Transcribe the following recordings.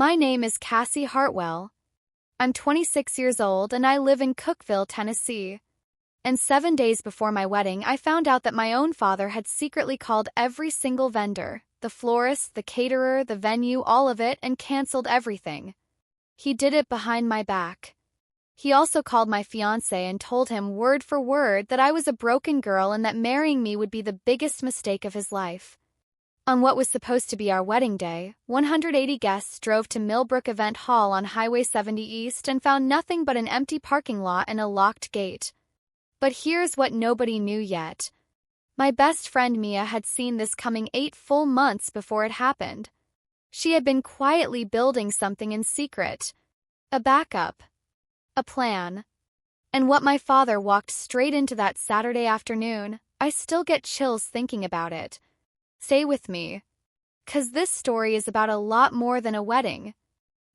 My name is Cassie Hartwell. I'm 26 years old and I live in Cookeville, Tennessee. And 7 days before my wedding, I found out that my own father had secretly called every single vendor, the florist, the caterer, the venue, all of it, and canceled everything. He did it behind my back. He also called my fiancé and told him word for word that I was a broken girl and that marrying me would be the biggest mistake of his life. On what was supposed to be our wedding day, 180 guests drove to Millbrook Event Hall on Highway 70 East and found nothing but an empty parking lot and a locked gate. But here's what nobody knew yet. My best friend Mia had seen this coming 8 full months before it happened. She had been quietly building something in secret. A backup. A plan. And what my father walked straight into that Saturday afternoon, I still get chills thinking about it. Stay with me. 'Cause this story is about a lot more than a wedding.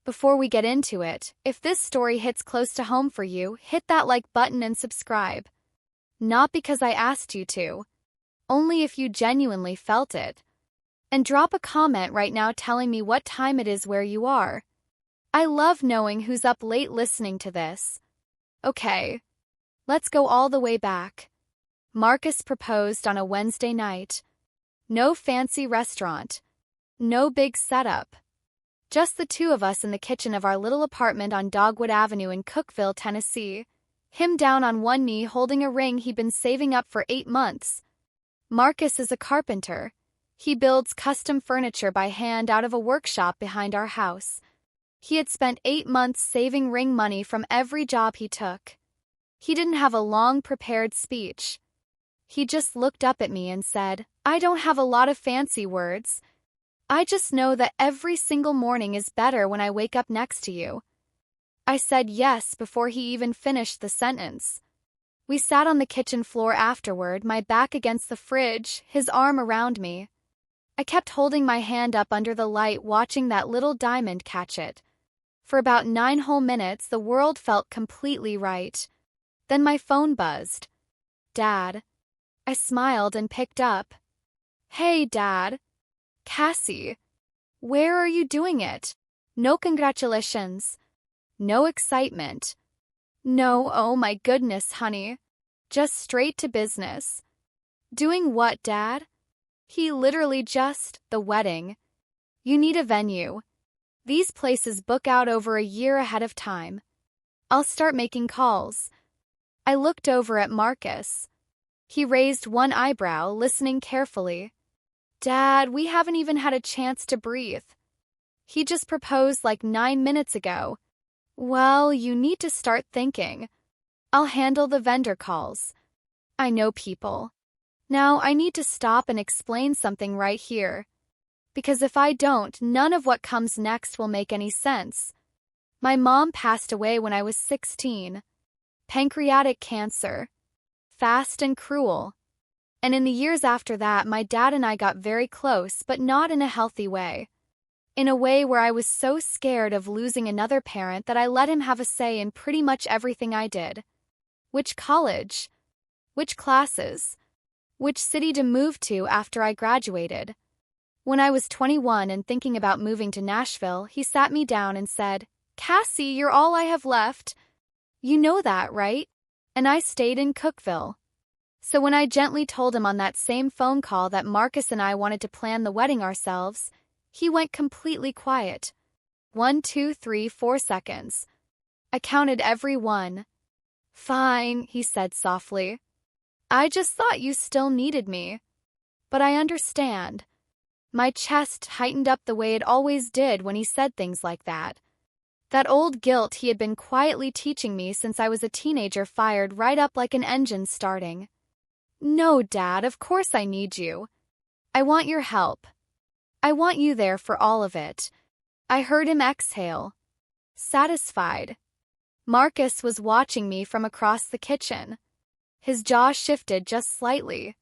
Before we get into it, if this story hits close to home for you, hit that like button and subscribe. Not because I asked you to. Only if you genuinely felt it. And drop a comment right now telling me what time it is where you are. I love knowing who's up late listening to this. Okay. Let's go all the way back. Marcus proposed on a Wednesday night. No fancy restaurant. No big setup. Just the two of us in the kitchen of our little apartment on Dogwood Avenue in Cookeville, Tennessee. Him down on one knee holding a ring he'd been saving up for 8 months. Marcus is a carpenter. He builds custom furniture by hand out of a workshop behind our house. He had spent 8 months saving ring money from every job he took. He didn't have a long prepared speech. He just looked up at me and said, "I don't have a lot of fancy words. I just know that every single morning is better when I wake up next to you." I said yes before he even finished the sentence. We sat on the kitchen floor afterward, my back against the fridge, his arm around me. I kept holding my hand up under the light, watching that little diamond catch it. For about 9 whole minutes, the world felt completely right. Then my phone buzzed. Dad. I smiled and picked up. "Hey, Dad." "Cassie. Where are you doing it?" No congratulations. No excitement. No, oh my goodness, honey. Just straight to business. "Doing what, Dad?" "He literally just, the wedding. You need a venue. These places book out over a year ahead of time. I'll start making calls." I looked over at Marcus. He raised one eyebrow, listening carefully. "Dad, we haven't even had a chance to breathe. He just proposed like 9 minutes ago." "Well, you need to start thinking. I'll handle the vendor calls. I know people. Now I need to stop and explain something right here. Because if I don't, none of what comes next will make any sense. My mom passed away when I was 16. Pancreatic cancer. Fast and cruel. And in the years after that, my dad and I got very close, but not in a healthy way. In a way where I was so scared of losing another parent that I let him have a say in pretty much everything I did. Which college? Which classes? Which city to move to after I graduated? When I was 21 and thinking about moving to Nashville, he sat me down and said, "Cassie, you're all I have left. You know that, right?" And I stayed in Cookeville. So when I gently told him on that same phone call that Marcus and I wanted to plan the wedding ourselves, he went completely quiet. 1, 2, 3, 4 seconds. I counted every one. "Fine," he said softly. "I just thought you still needed me. But I understand." My chest tightened up the way it always did when he said things like that. That old guilt he had been quietly teaching me since I was a teenager fired right up like an engine starting. "No, Dad, of course I need you. I want your help. I want you there for all of it." I heard him exhale. Satisfied. Marcus was watching me from across the kitchen. His jaw shifted just slightly.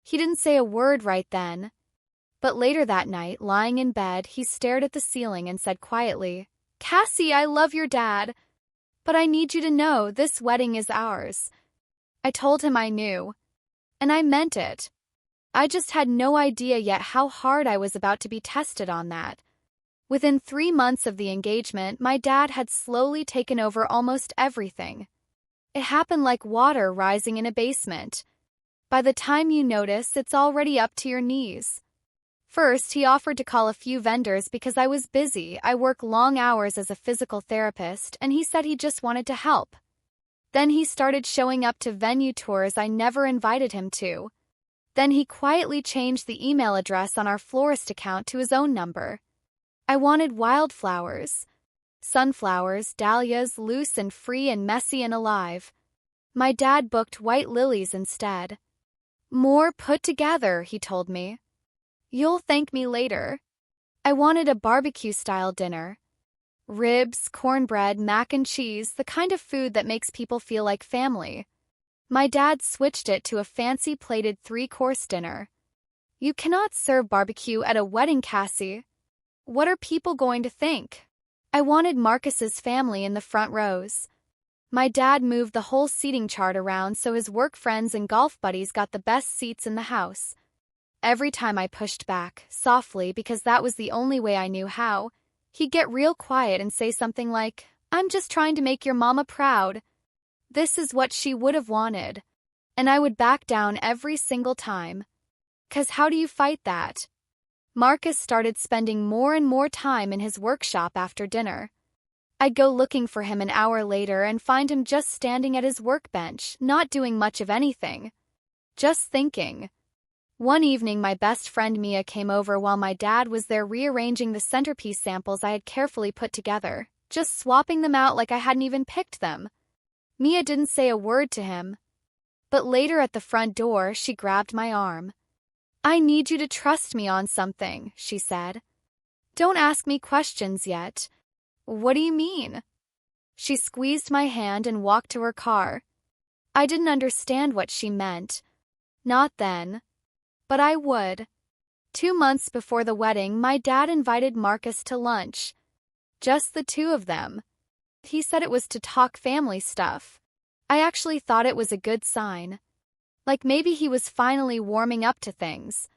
He didn't say a word right then. But later that night, lying in bed, he stared at the ceiling and said quietly, "Cassie, I love your dad. But I need you to know this wedding is ours." I told him I knew. And I meant it. I just had no idea yet how hard I was about to be tested on that. Within 3 months of the engagement, my dad had slowly taken over almost everything. It happened like water rising in a basement. By the time you notice, it's already up to your knees. First, he offered to call a few vendors because I was busy. I work long hours as a physical therapist, and he said he just wanted to help. Then he started showing up to venue tours I never invited him to. Then he quietly changed the email address on our florist account to his own number. I wanted wildflowers. Sunflowers, dahlias, loose and free and messy and alive. My dad booked white lilies instead. More put together, he told me. You'll thank me later. I wanted a barbecue-style dinner. Ribs, cornbread, mac and cheese, the kind of food that makes people feel like family. My dad switched it to a fancy plated 3-course dinner. You cannot serve barbecue at a wedding, Cassie. What are people going to think? I wanted Marcus's family in the front rows. My dad moved the whole seating chart around so his work friends and golf buddies got the best seats in the house. Every time I pushed back, softly because that was the only way I knew how, he'd get real quiet and say something like, "I'm just trying to make your mama proud." This is what she would have wanted. And I would back down every single time. 'Cause how do you fight that? Marcus started spending more and more time in his workshop after dinner. I'd go looking for him an hour later and find him just standing at his workbench, not doing much of anything. Just thinking. One evening, my best friend Mia came over while my dad was there rearranging the centerpiece samples I had carefully put together, just swapping them out like I hadn't even picked them. Mia didn't say a word to him. But later at the front door, she grabbed my arm. "I need you to trust me on something," she said. "Don't ask me questions yet." "What do you mean?" She squeezed my hand and walked to her car. I didn't understand what she meant. Not then. But I would. 2 months before the wedding, my dad invited Marcus to lunch. Just the two of them. He said it was to talk family stuff. I actually thought it was a good sign. Like maybe he was finally warming up to things.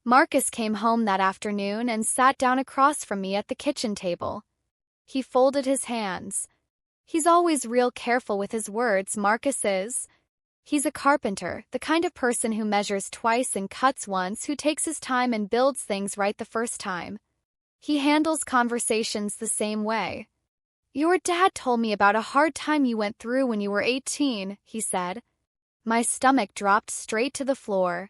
Marcus came home that afternoon and sat down across from me at the kitchen table. He folded his hands. He's always real careful with his words, Marcus is. He's a carpenter, the kind of person who measures twice and cuts once, who takes his time and builds things right the first time. He handles conversations the same way. "Your dad told me about a hard time you went through when you were 18, he said. My stomach dropped straight to the floor.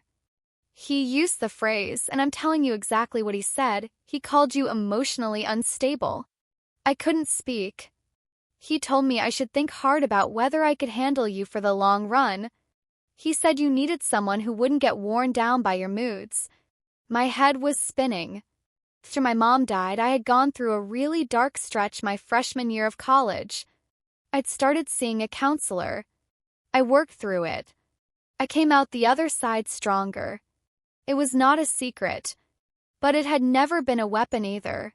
He used the phrase, and I'm telling you exactly what he said, he called you emotionally unstable. I couldn't speak. He told me I should think hard about whether I could handle you for the long run. He said you needed someone who wouldn't get worn down by your moods. My head was spinning. After my mom died, I had gone through a really dark stretch my freshman year of college. I'd started seeing a counselor. I worked through it. I came out the other side stronger. It was not a secret, but it had never been a weapon either.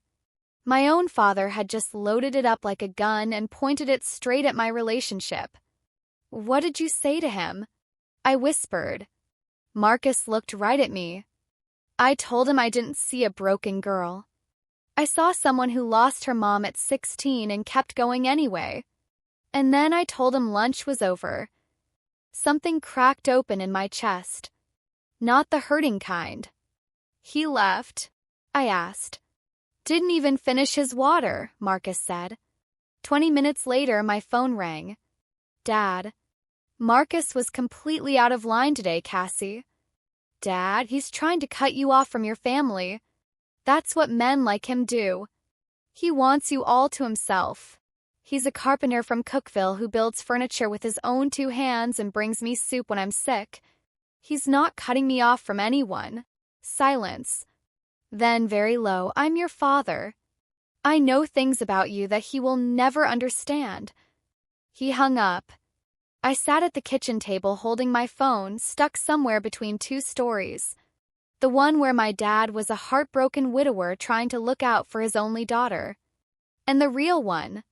My own father had just loaded it up like a gun and pointed it straight at my relationship. "What did you say to him?" I whispered. Marcus looked right at me. I told him I didn't see a broken girl. I saw someone who lost her mom at 16 and kept going anyway. And then I told him lunch was over. Something cracked open in my chest. Not the hurting kind. "He left?" I asked. "Didn't even finish his water," Marcus said. 20 minutes later, my phone rang. "Dad." "Marcus was completely out of line today, Cassie." "Dad, he's trying to cut you off from your family. That's what men like him do. He wants you all to himself. He's a carpenter from Cookville who builds furniture with his own 2 hands and brings me soup when I'm sick. He's not cutting me off from anyone." Silence. Then, very low, "I'm your father. I know things about you that he will never understand." He hung up. I sat at the kitchen table holding my phone, stuck somewhere between 2 stories. The one where my dad was a heartbroken widower trying to look out for his only daughter. And the real one.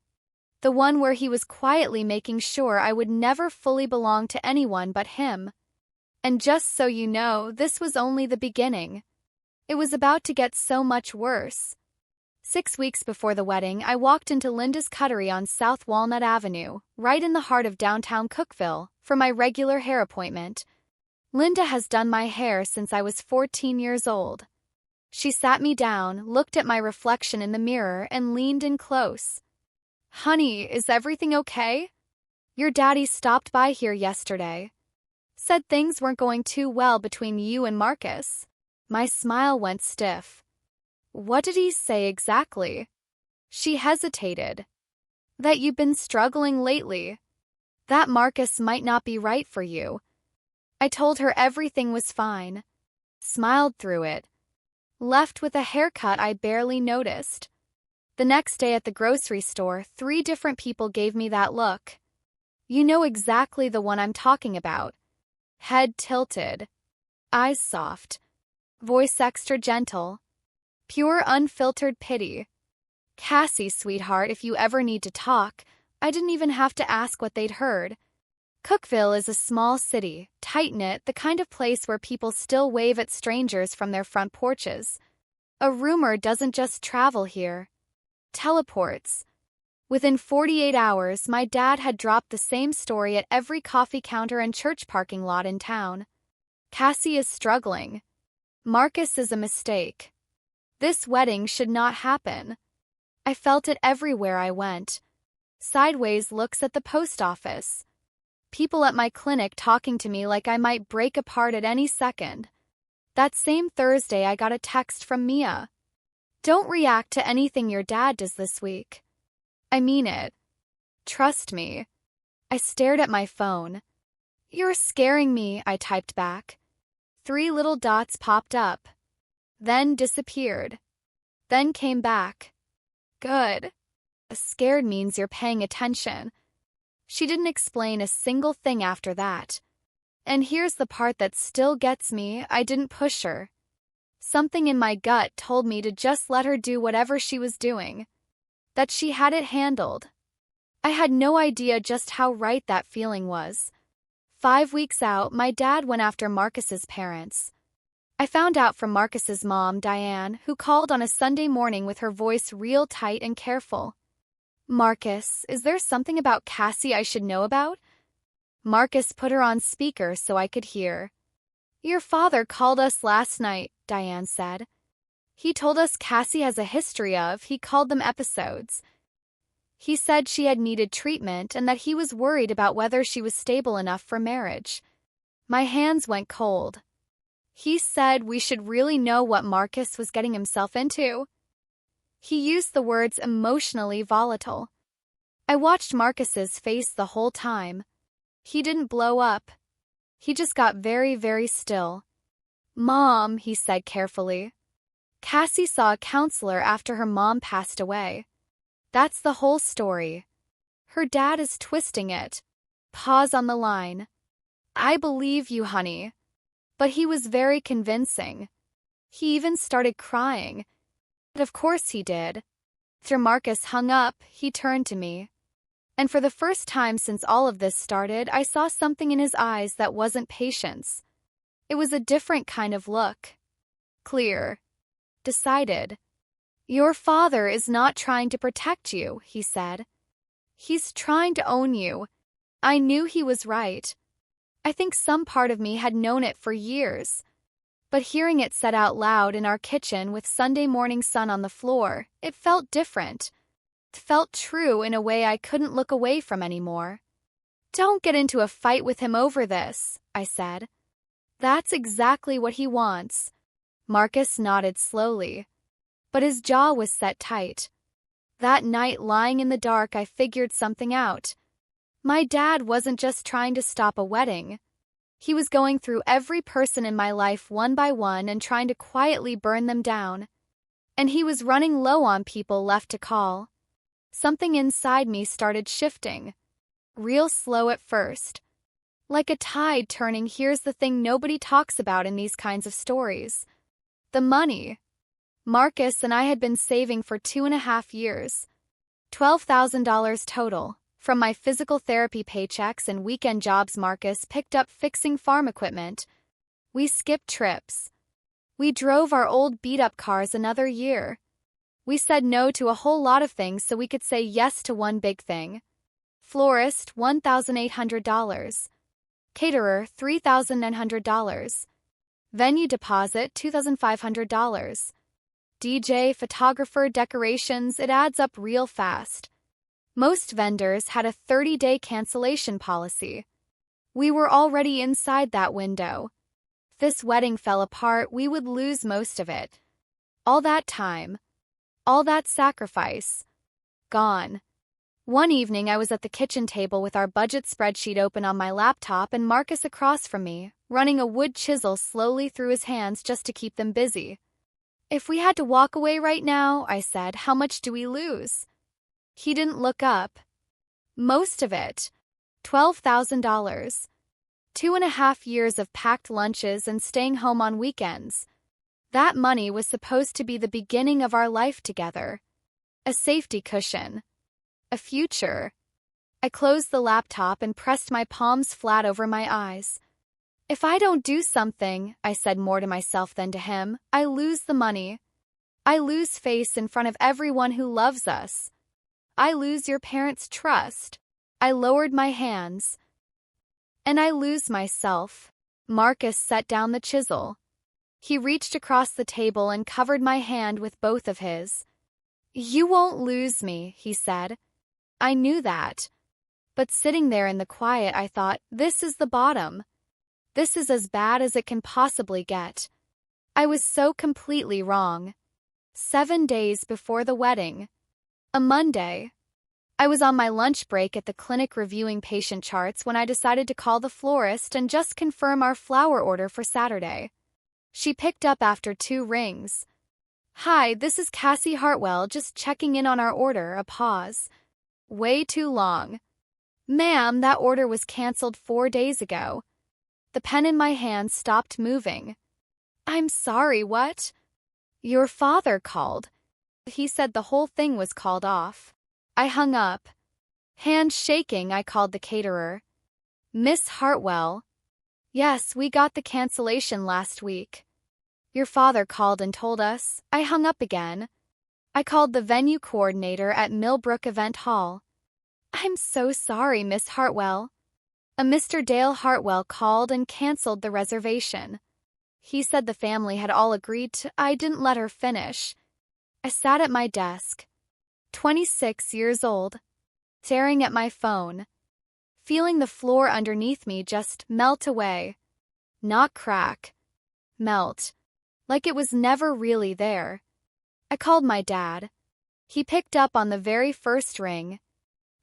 The one where he was quietly making sure I would never fully belong to anyone but him. And just so you know, this was only the beginning. It was about to get so much worse. 6 weeks before the wedding, I walked into Linda's Cuttery on South Walnut Avenue, right in the heart of downtown Cookeville, for my regular hair appointment. Linda has done my hair since I was 14 years old. She sat me down, looked at my reflection in the mirror, and leaned in close. "Honey, is everything okay? Your daddy stopped by here yesterday. Said things weren't going too well between you and Marcus." My smile went stiff. "What did he say exactly?" She hesitated. "That you've been struggling lately. That Marcus might not be right for you." I told her everything was fine. Smiled through it. Left with a haircut I barely noticed. The next day at the grocery store, 3 different people gave me that look. You know exactly the one I'm talking about. Head tilted. Eyes soft. Voice extra gentle. Pure unfiltered pity. "Cassie, sweetheart, if you ever need to talk," I didn't even have to ask what they'd heard. Cookeville is a small city, tight-knit, the kind of place where people still wave at strangers from their front porches. A rumor doesn't just travel here. Teleports. Within 48 hours, my dad had dropped the same story at every coffee counter and church parking lot in town. Cassie is struggling. Marcus is a mistake. This wedding should not happen. I felt it everywhere I went. Sideways looks at the post office. People at my clinic talking to me like I might break apart at any second. That same Thursday, I got a text from Mia. "Don't react to anything your dad does this week. I mean it. Trust me." I stared at my phone. "You're scaring me," I typed back. 3 little dots popped up. Then disappeared. Then came back. "Good. Scared means you're paying attention." She didn't explain a single thing after that. And here's the part that still gets me: I didn't push her. Something in my gut told me to just let her do whatever she was doing. That she had it handled. I had no idea just how right that feeling was. 5 weeks out, my dad went after Marcus's parents. I found out from Marcus's mom, Diane, who called on a Sunday morning with her voice real tight and careful. "Marcus, is there something about Cassie I should know about?" Marcus put her on speaker so I could hear. "Your father called us last night," Diane said. "He told us Cassie has a history of," he called them, "episodes. He said she had needed treatment and that he was worried about whether she was stable enough for marriage." My hands went cold. "He said we should really know what Marcus was getting himself into." He used the words emotionally volatile. I watched Marcus's face the whole time. He didn't blow up. He just got very, very still. "Mom," he said carefully. "Cassie saw a counselor after her mom passed away. That's the whole story. Her dad is twisting it." Pause on the line. "I believe you, honey." But he was very convincing. He even started crying. Of course he did. After Marcus hung up, he turned to me. And for the first time since all of this started, I saw something in his eyes that wasn't patience. It was a different kind of look. Clear. Decided. "Your father is not trying to protect you," he said. "He's trying to own you." I knew he was right. I think some part of me had known it for years. But hearing it said out loud in our kitchen with Sunday morning sun on the floor, it felt different. It felt true in a way I couldn't look away from anymore. "Don't get into a fight with him over this," I said. "That's exactly what he wants." Marcus nodded slowly. But his jaw was set tight. That night, lying in the dark, I figured something out. My dad wasn't just trying to stop a wedding. He was going through every person in my life one by one and trying to quietly burn them down. And he was running low on people left to call. Something inside me started shifting. Real slow at first. Like a tide turning. Here's the thing nobody talks about in these kinds of stories. The money. Marcus and I had been saving for 2.5 years. $12,000 total. From my physical therapy paychecks and weekend jobs, Marcus picked up fixing farm equipment. We skipped trips. We drove our old beat-up cars another year. We said no to a whole lot of things so we could say yes to one big thing. Florist, $1,800. Caterer, $3,900. Venue deposit, $2,500. DJ, photographer, decorations, it adds up real fast. Most vendors had a 30-day cancellation policy. We were already inside that window. If this wedding fell apart, we would lose most of it. All that time, all that sacrifice, gone. One evening I was at the kitchen table with our budget spreadsheet open on my laptop and Marcus across from me, running a wood chisel slowly through his hands just to keep them busy. If we had to walk away right now, I said, how much do we lose? He didn't look up. Most of it. $12,000. 2.5 years of packed lunches and staying home on weekends. That money was supposed to be the beginning of our life together. A safety cushion. A future. I closed the laptop and pressed my palms flat over my eyes. If I don't do something, I said more to myself than to him, I lose the money. I lose face in front of everyone who loves us. I lose your parents' trust. I lowered my hands. And I lose myself. Marcus set down the chisel. He reached across the table and covered my hand with both of his. You won't lose me, he said. I knew that. But sitting there in the quiet, I thought, this is the bottom. This is as bad as it can possibly get. I was so completely wrong. 7 days before the wedding. A Monday. I was on my lunch break at the clinic reviewing patient charts when I decided to call the florist and just confirm our flower order for Saturday. She picked up after 2 rings. Hi, this is Cassie Hartwell, just checking in on our order. A pause. Way too long. Ma'am, that order was canceled 4 days ago. The pen in my hand stopped moving. I'm sorry, what? Your father called. He said the whole thing was called off. I hung up. Hands shaking, I called the caterer. Miss Hartwell. Yes, we got the cancellation last week. Your father called and told us. I hung up again. I called the venue coordinator at Millbrook Event Hall. I'm so sorry, Miss Hartwell. A Mr. Dale Hartwell called and canceled the reservation. He said the family had all agreed to. I didn't let her finish. I sat at my desk, 26 years old, staring at my phone, feeling the floor underneath me just melt away. Not crack. Melt. Like it was never really there. I called my dad. He picked up on the very first ring,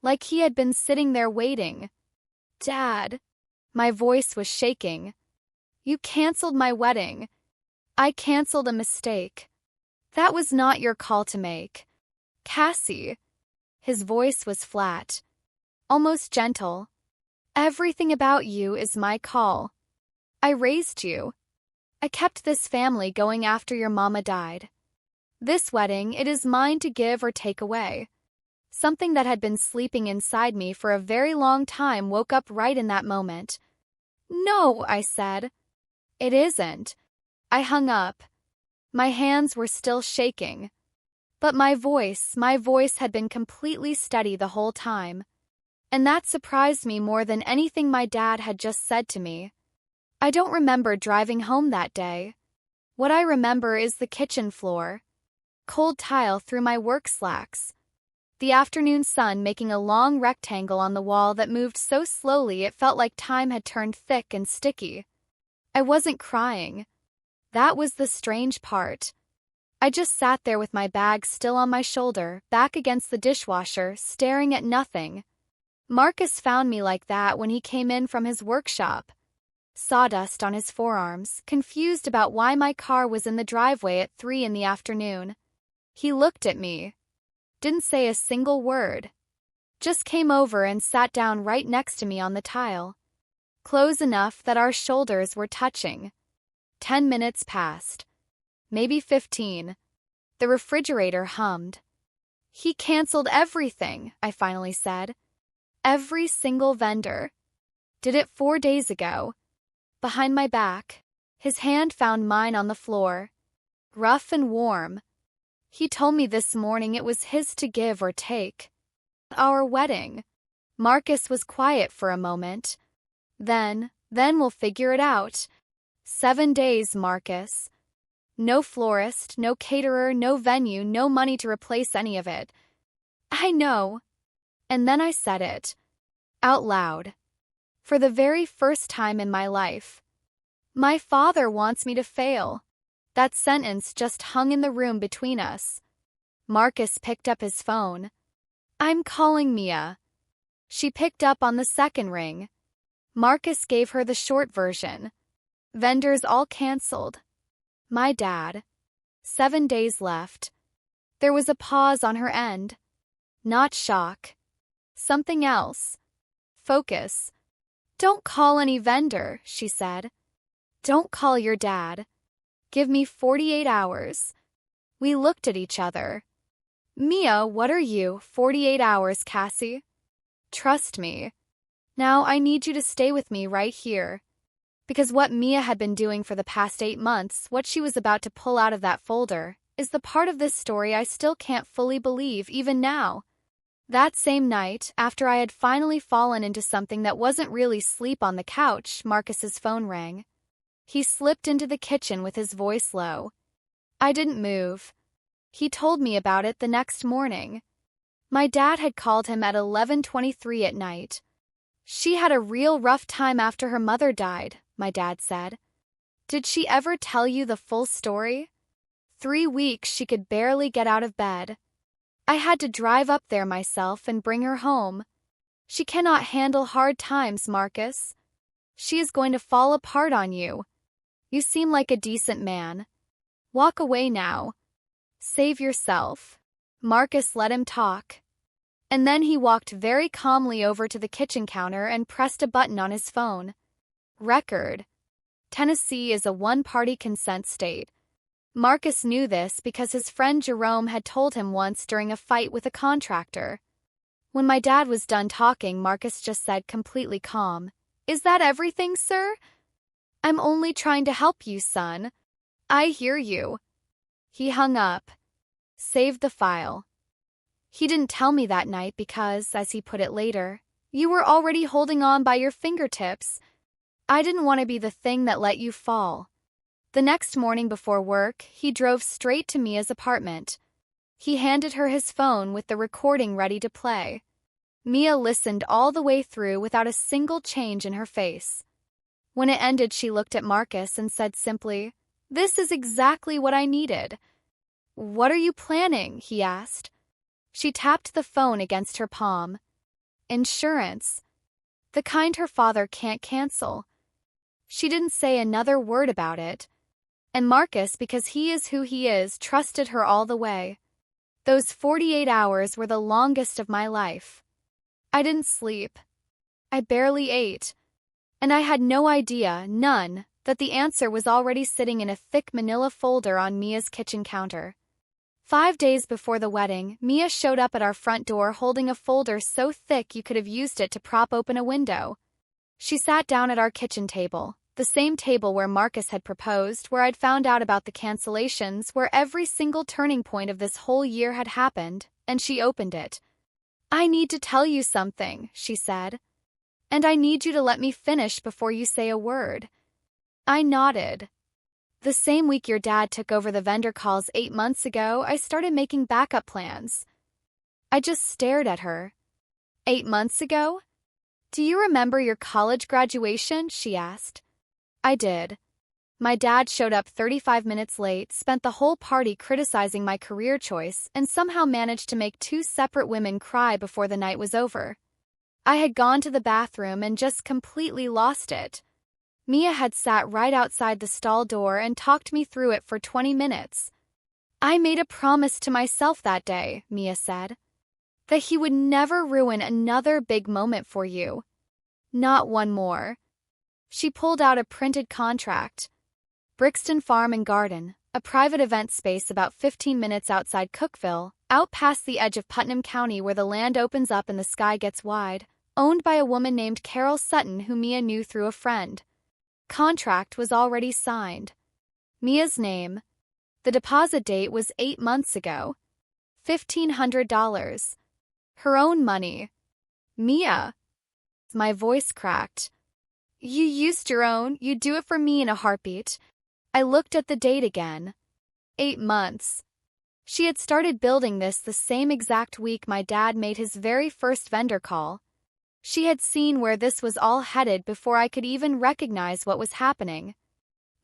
like he had been sitting there waiting. Dad. My voice was shaking. You canceled my wedding. I canceled a mistake. That was not your call to make. Cassie. His voice was flat, almost gentle. Everything about you is my call. I raised you. I kept this family going after your mama died. This wedding, it is mine to give or take away. Something that had been sleeping inside me for a very long time woke up right in that moment. No, I said. It isn't. I hung up. My hands were still shaking. But my voice had been completely steady the whole time. And that surprised me more than anything my dad had just said to me. I don't remember driving home that day. What I remember is the kitchen floor. Cold tile through my work slacks. The afternoon sun making a long rectangle on the wall that moved so slowly it felt like time had turned thick and sticky. I wasn't crying. That was the strange part. I just sat there with my bag still on my shoulder, back against the dishwasher, staring at nothing. Marcus found me like that when he came in from his workshop. Sawdust on his forearms, confused about why my car was in the driveway at 3 in the afternoon. He looked at me. Didn't say a single word. Just came over and sat down right next to me on the tile. Close enough that our shoulders were touching. 10 minutes passed. Maybe 15. The refrigerator hummed. He canceled everything, I finally said. Every single vendor. Did it 4 days ago. Behind my back. His hand found mine on the floor. Rough and warm. He told me this morning it was his to give or take. Our wedding. Marcus was quiet for a moment. Then we'll figure it out. 7 days, Marcus. No florist, no caterer, no venue, no money to replace any of it. I know. And then I said it. Out loud. For the very first time in my life. My father wants me to fail. That sentence just hung in the room between us. Marcus picked up his phone. I'm calling Mia. She picked up on the second ring. Marcus gave her the short version. Vendors all canceled. My dad. 7 days left. There was a pause on her end. Not shock. Something else. Focus. Don't call any vendor, she said. Don't call your dad. Give me 48 hours. We looked at each other. Mia, what are you? 48 hours, Cassie. Trust me. Now I need you to stay with me right here. Because what Mia had been doing for the past 8 months, what she was about to pull out of that folder, is the part of this story I still can't fully believe even now. That same night, after I had finally fallen into something that wasn't really sleep on the couch, Marcus's phone rang. He slipped into the kitchen with his voice low. I didn't move. He told me about it the next morning. My dad had called him at 11:23 at night. She had a real rough time after her mother died, my dad said. Did she ever tell you the full story? 3 weeks she could barely get out of bed. I had to drive up there myself and bring her home. She cannot handle hard times, Marcus. She is going to fall apart on you. You seem like a decent man. Walk away now. Save yourself. Marcus let him talk. And then he walked very calmly over to the kitchen counter and pressed a button on his phone. Record. Tennessee is a one-party consent state. Marcus knew this because his friend Jerome had told him once during a fight with a contractor. When my dad was done talking, Marcus just said completely calm, "Is that everything, sir?" "I'm only trying to help you, son." "I hear you." He hung up. Saved the file. He didn't tell me that night because, as he put it later, you were already holding on by your fingertips. I didn't want to be the thing that let you fall. The next morning before work, he drove straight to Mia's apartment. He handed her his phone with the recording ready to play. Mia listened all the way through without a single change in her face. When it ended, she looked at Marcus and said simply, "This is exactly what I needed." "What are you planning?" he asked. She tapped the phone against her palm. "Insurance. The kind her father can't cancel." She didn't say another word about it. And Marcus, because he is who he is, trusted her all the way. Those 48 hours were the longest of my life. I didn't sleep. I barely ate. And I had no idea, none, that the answer was already sitting in a thick manila folder on Mia's kitchen counter. 5 days before the wedding, Mia showed up at our front door holding a folder so thick you could have used it to prop open a window. She sat down at our kitchen table, the same table where Marcus had proposed, where I'd found out about the cancellations, where every single turning point of this whole year had happened, and she opened it. "I need to tell you something," she said. "And I need you to let me finish before you say a word." I nodded. "The same week your dad took over the vendor calls 8 months ago, I started making backup plans." I just stared at her. 8 months ago? "Do you remember your college graduation?" she asked. I did. My dad showed up 35 minutes late, spent the whole party criticizing my career choice, and somehow managed to make 2 separate women cry before the night was over. I had gone to the bathroom and just completely lost it. Mia had sat right outside the stall door and talked me through it for 20 minutes. "I made a promise to myself that day," Mia said, "that he would never ruin another big moment for you. Not one more." She pulled out a printed contract. Brixton Farm and Garden, a private event space about 15 minutes outside Cookeville, out past the edge of Putnam County where the land opens up and the sky gets wide, owned by a woman named Carol Sutton who Mia knew through a friend. Contract was already signed. Mia's name. The deposit date was 8 months ago. $1,500. Her own money. Mia. My voice cracked. You used your own. You'd do it for me in a heartbeat. I looked at the date again. 8 months. She had started building this the same exact week my dad made his very first vendor call. She had seen where this was all headed before I could even recognize what was happening.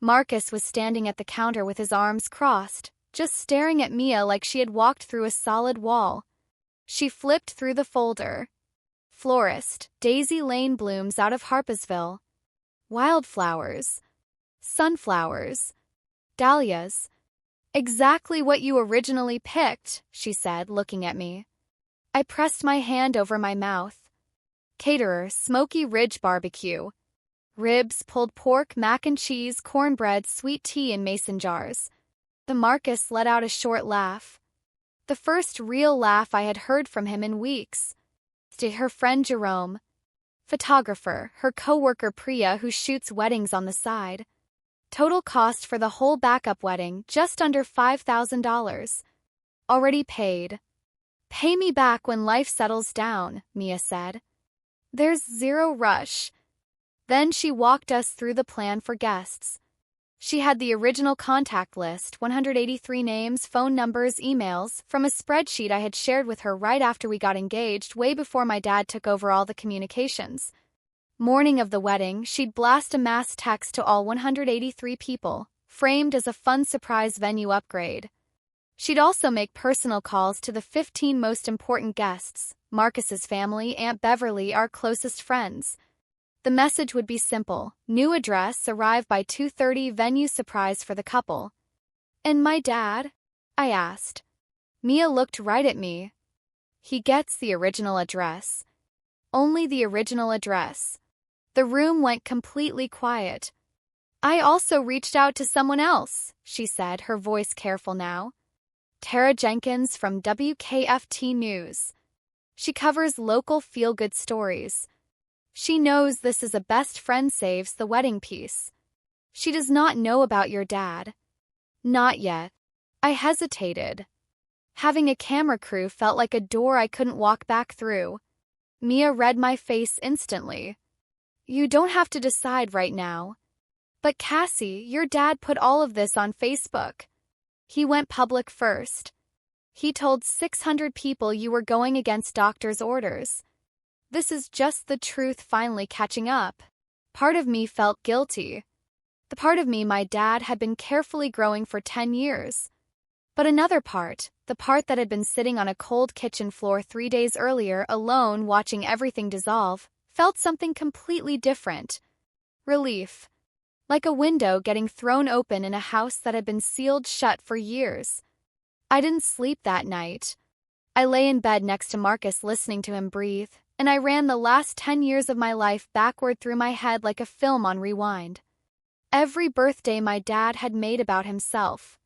Marcus was standing at the counter with his arms crossed, just staring at Mia like she had walked through a solid wall. She flipped through the folder. Florist, Daisy Lane blooms out of Harpsville. Wildflowers. Sunflowers. Dahlias. Exactly what you originally picked, she said, looking at me. I pressed my hand over my mouth. Caterer, Smoky Ridge Barbecue. Ribs, pulled pork, mac and cheese, cornbread, sweet tea in mason jars. The Marcus let out a short laugh. The first real laugh I had heard from him in weeks. To her friend Jerome. Photographer, her co-worker Priya who shoots weddings on the side. Total cost for the whole backup wedding, just under $5,000. Already paid. Pay me back when life settles down, Mia said. There's zero rush. Then she walked us through the plan for guests. She had the original contact list, 183 names, phone numbers, emails, from a spreadsheet I had shared with her right after we got engaged, way before my dad took over all the communications. Morning of the wedding, she'd blast a mass text to all 183 people, framed as a fun surprise venue upgrade. She'd also make personal calls to the 15 most important guests, Marcus's family, Aunt Beverly, our closest friends. The message would be simple: new address, arrive by 2:30, venue surprise for the couple. And my dad? I asked. Mia looked right at me. He gets the original address. Only the original address. The room went completely quiet. I also reached out to someone else, she said, her voice careful now. Tara Jenkins from WKFT News. She covers local feel-good stories. She knows this is a best friend saves the wedding piece. She does not know about your dad. Not yet. I hesitated. Having a camera crew felt like a door I couldn't walk back through. Mia read my face instantly. You don't have to decide right now. But Cassie, your dad put all of this on Facebook. He went public first. He told 600 people you were going against doctor's orders. This is just the truth finally catching up. Part of me felt guilty. The part of me my dad had been carefully growing for 10 years. But another part, the part that had been sitting on a cold kitchen floor 3 days earlier, alone watching everything dissolve, felt something completely different. Relief. Like a window getting thrown open in a house that had been sealed shut for years. I didn't sleep that night. I lay in bed next to Marcus listening to him breathe, and I ran the last 10 years of my life backward through my head like a film on rewind. Every birthday my dad had made about himself.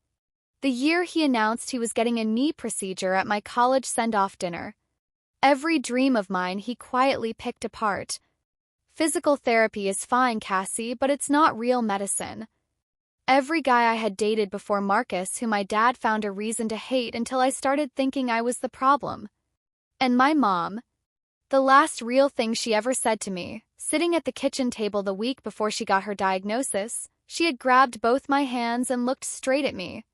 The year he announced he was getting a knee procedure at my college send-off dinner. Every dream of mine he quietly picked apart. Physical therapy is fine, Cassie, but it's not real medicine. Every guy I had dated before Marcus who my dad found a reason to hate until I started thinking I was the problem. And my mom. The last real thing she ever said to me, sitting at the kitchen table the week before she got her diagnosis, she had grabbed both my hands and looked straight at me.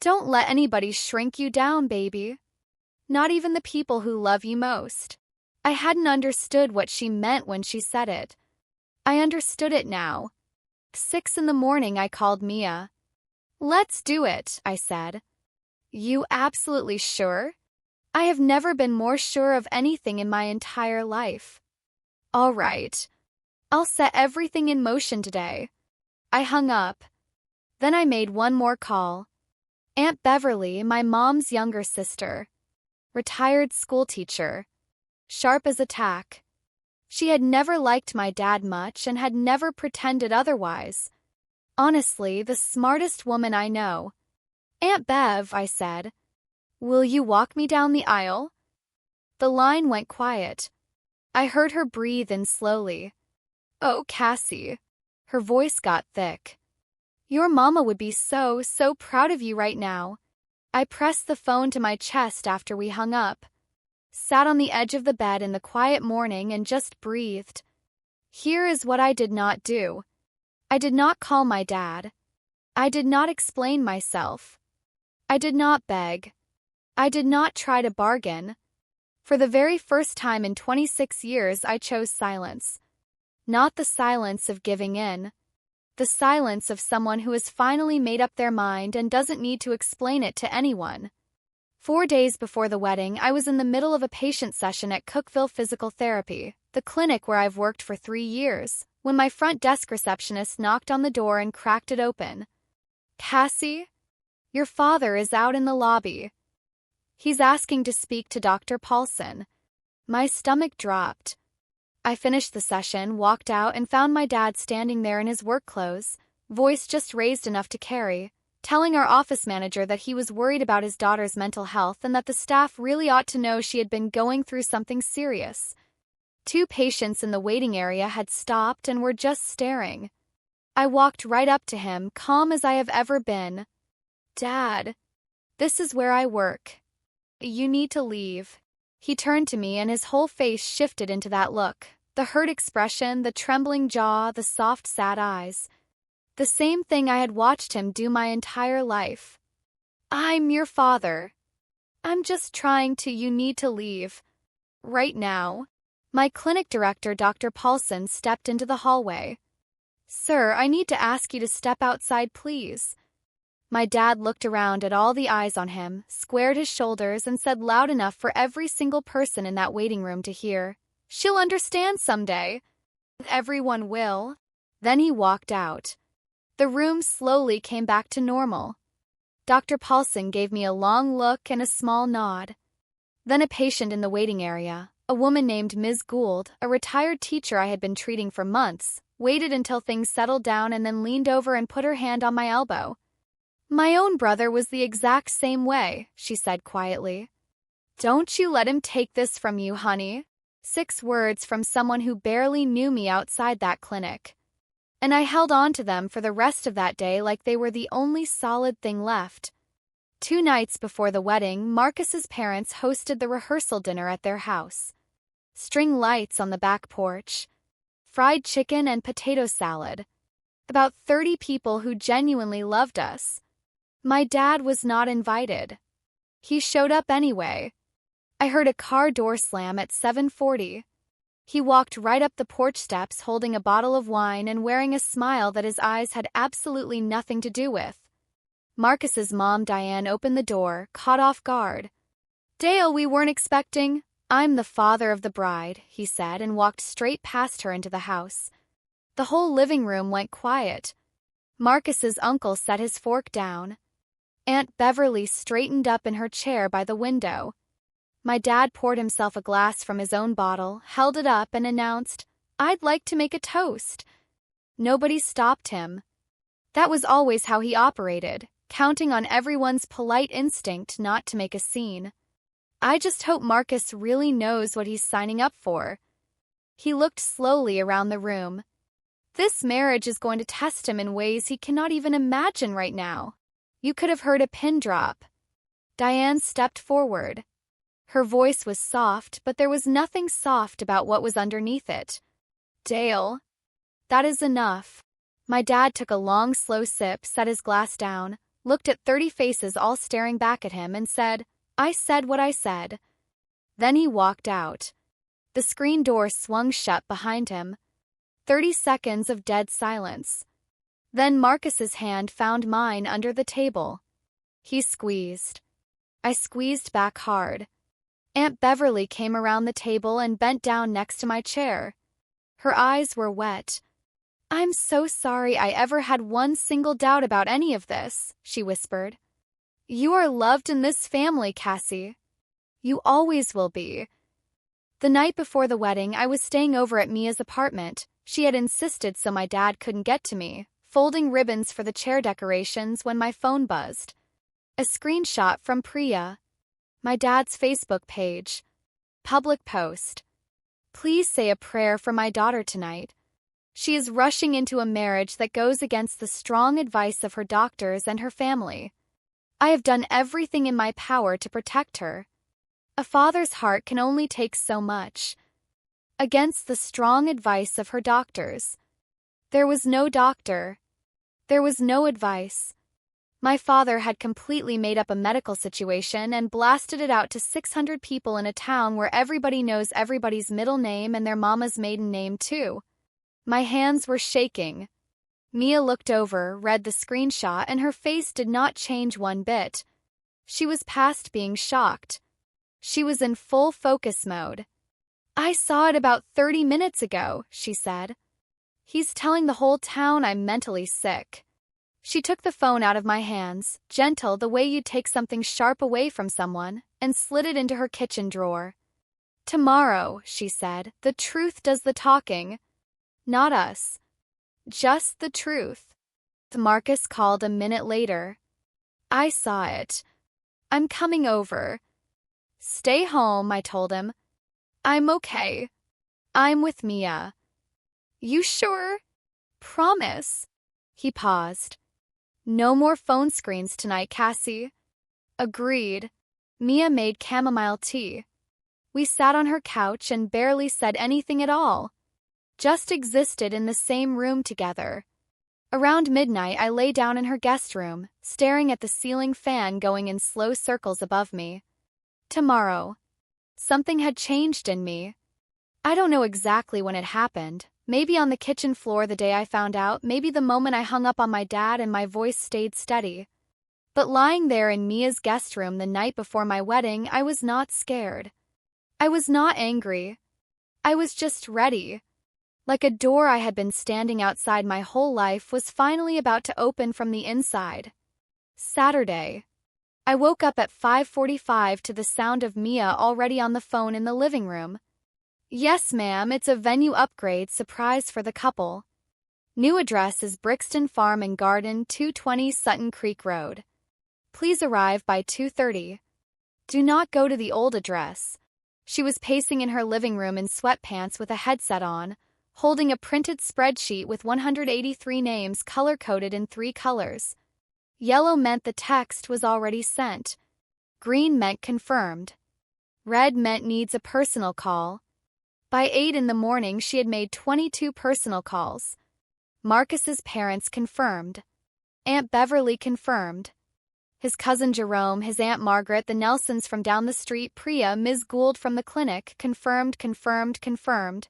Don't let anybody shrink you down, baby. Not even the people who love you most. I hadn't understood what she meant when she said it. I understood it now. 6 a.m, I called Mia. Let's do it, I said. You absolutely sure? I have never been more sure of anything in my entire life. All right. I'll set everything in motion today. I hung up. Then I made one more call. Aunt Beverly, my mom's younger sister. Retired schoolteacher. Sharp as a tack. She had never liked my dad much and had never pretended otherwise. Honestly, the smartest woman I know. Aunt Bev, I said. Will you walk me down the aisle? The line went quiet. I heard her breathe in slowly. Oh, Cassie. Her voice got thick. Your mama would be so proud of you right now. I pressed the phone to my chest after we hung up, sat on the edge of the bed in the quiet morning and just breathed. Here is what I did not do. I did not call my dad. I did not explain myself. I did not beg. I did not try to bargain. For the very first time in 26 years, I chose silence. Not the silence of giving in. The silence of someone who has finally made up their mind and doesn't need to explain it to anyone. 4 days before the wedding, I was in the middle of a patient session at Cookville Physical Therapy, the clinic where I've worked for 3 years, when my front desk receptionist knocked on the door and cracked it open. Cassie, your father is out in the lobby. He's asking to speak to Dr. Paulson. My stomach dropped. I finished the session, walked out, and found my dad standing there in his work clothes, voice just raised enough to carry, telling our office manager that he was worried about his daughter's mental health and that the staff really ought to know she had been going through something serious. 2 patients in the waiting area had stopped and were just staring. I walked right up to him, calm as I have ever been. Dad, this is where I work. You need to leave. He turned to me and his whole face shifted into that look. The hurt expression, the trembling jaw, the soft, sad eyes. The same thing I had watched him do my entire life. I'm your father. I'm just trying to. You need to leave. Right now. My clinic director, Dr. Paulson, stepped into the hallway. Sir, I need to ask you to step outside, please. My dad looked around at all the eyes on him, squared his shoulders, and said loud enough for every single person in that waiting room to hear, "She'll understand someday." Everyone will. Then he walked out. The room slowly came back to normal. Dr. Paulson gave me a long look and a small nod. Then a patient in the waiting area, a woman named Ms. Gould, a retired teacher I had been treating for months, waited until things settled down and then leaned over and put her hand on my elbow. My own brother was the exact same way, she said quietly. Don't you let him take this from you, honey. 6 words from someone who barely knew me outside that clinic. And I held on to them for the rest of that day like they were the only solid thing left. 2 nights before the wedding, Marcus's parents hosted the rehearsal dinner at their house. String lights on the back porch, fried chicken and potato salad. About 30 people who genuinely loved us. My dad was not invited. He showed up anyway. I heard a car door slam at 7:40. He walked right up the porch steps holding a bottle of wine and wearing a smile that his eyes had absolutely nothing to do with. Marcus's mom, Diane, opened the door, caught off guard. Dale, we weren't expecting. I'm the father of the bride, he said, and walked straight past her into the house. The whole living room went quiet. Marcus's uncle set his fork down. Aunt Beverly straightened up in her chair by the window. My dad poured himself a glass from his own bottle, held it up, and announced, I'd like to make a toast. Nobody stopped him. That was always how he operated, counting on everyone's polite instinct not to make a scene. I just hope Marcus really knows what he's signing up for. He looked slowly around the room. This marriage is going to test him in ways he cannot even imagine right now. You could have heard a pin drop. Diane stepped forward. Her voice was soft, but there was nothing soft about what was underneath it. Dale, that is enough. My dad took a long, slow sip, set his glass down, looked at 30 faces all staring back at him, and said, I said what I said. Then he walked out. The screen door swung shut behind him. 30 seconds of dead silence. Then Marcus's hand found mine under the table. He squeezed. I squeezed back hard. Aunt Beverly came around the table and bent down next to my chair. Her eyes were wet. I'm so sorry I ever had one single doubt about any of this, she whispered. You are loved in this family, Cassie. You always will be. The night before the wedding, I was staying over at Mia's apartment. She had insisted so my dad couldn't get to me, folding ribbons for the chair decorations when my phone buzzed. A screenshot from Priya. My dad's Facebook page. Public post. Please say a prayer for my daughter tonight. She is rushing into a marriage that goes against the strong advice of her doctors and her family. I have done everything in my power to protect her. A father's heart can only take so much. Against the strong advice of her doctors. There was no doctor. There was no advice. My father had completely made up a medical situation and blasted it out to 600 people in a town where everybody knows everybody's middle name and their mama's maiden name too. My hands were shaking. Mia looked over, read the screenshot, and her face did not change one bit. She was past being shocked. She was in full focus mode. I saw it about 30 minutes ago, she said. He's telling the whole town I'm mentally sick. She took the phone out of my hands, gentle the way you'd take something sharp away from someone, and slid it into her kitchen drawer. Tomorrow, she said, the truth does the talking. Not us. Just the truth. Marcus called a minute later. I saw it. I'm coming over. Stay home, I told him. I'm okay. I'm with Mia. You sure? Promise. He paused. No more phone screens tonight, Cassie. Agreed. Mia made chamomile tea. We sat on her couch and barely said anything at all. Just existed in the same room together. Around midnight, I lay down in her guest room, staring at the ceiling fan going in slow circles above me. Tomorrow. Something had changed in me. I don't know exactly when it happened. Maybe on the kitchen floor the day I found out, maybe the moment I hung up on my dad and my voice stayed steady. But lying there in Mia's guest room the night before my wedding, I was not scared. I was not angry. I was just ready. Like a door I had been standing outside my whole life was finally about to open from the inside. Saturday. I woke up at 5:45 to the sound of Mia already on the phone in the living room. Yes, ma'am, it's a venue upgrade surprise for the couple. New address is Brixton Farm and Garden, 220 Sutton Creek Road. Please arrive by 2:30. Do not go to the old address. She was pacing in her living room in sweatpants with a headset on, holding a printed spreadsheet with 183 names color-coded in 3 colors. Yellow meant the text was already sent. Green meant confirmed. Red meant needs a personal call. By 8 in the morning, she had made 22 personal calls. Marcus's parents confirmed. Aunt Beverly confirmed. His cousin Jerome, his Aunt Margaret, the Nelsons from down the street, Priya, Ms. Gould from the clinic, confirmed.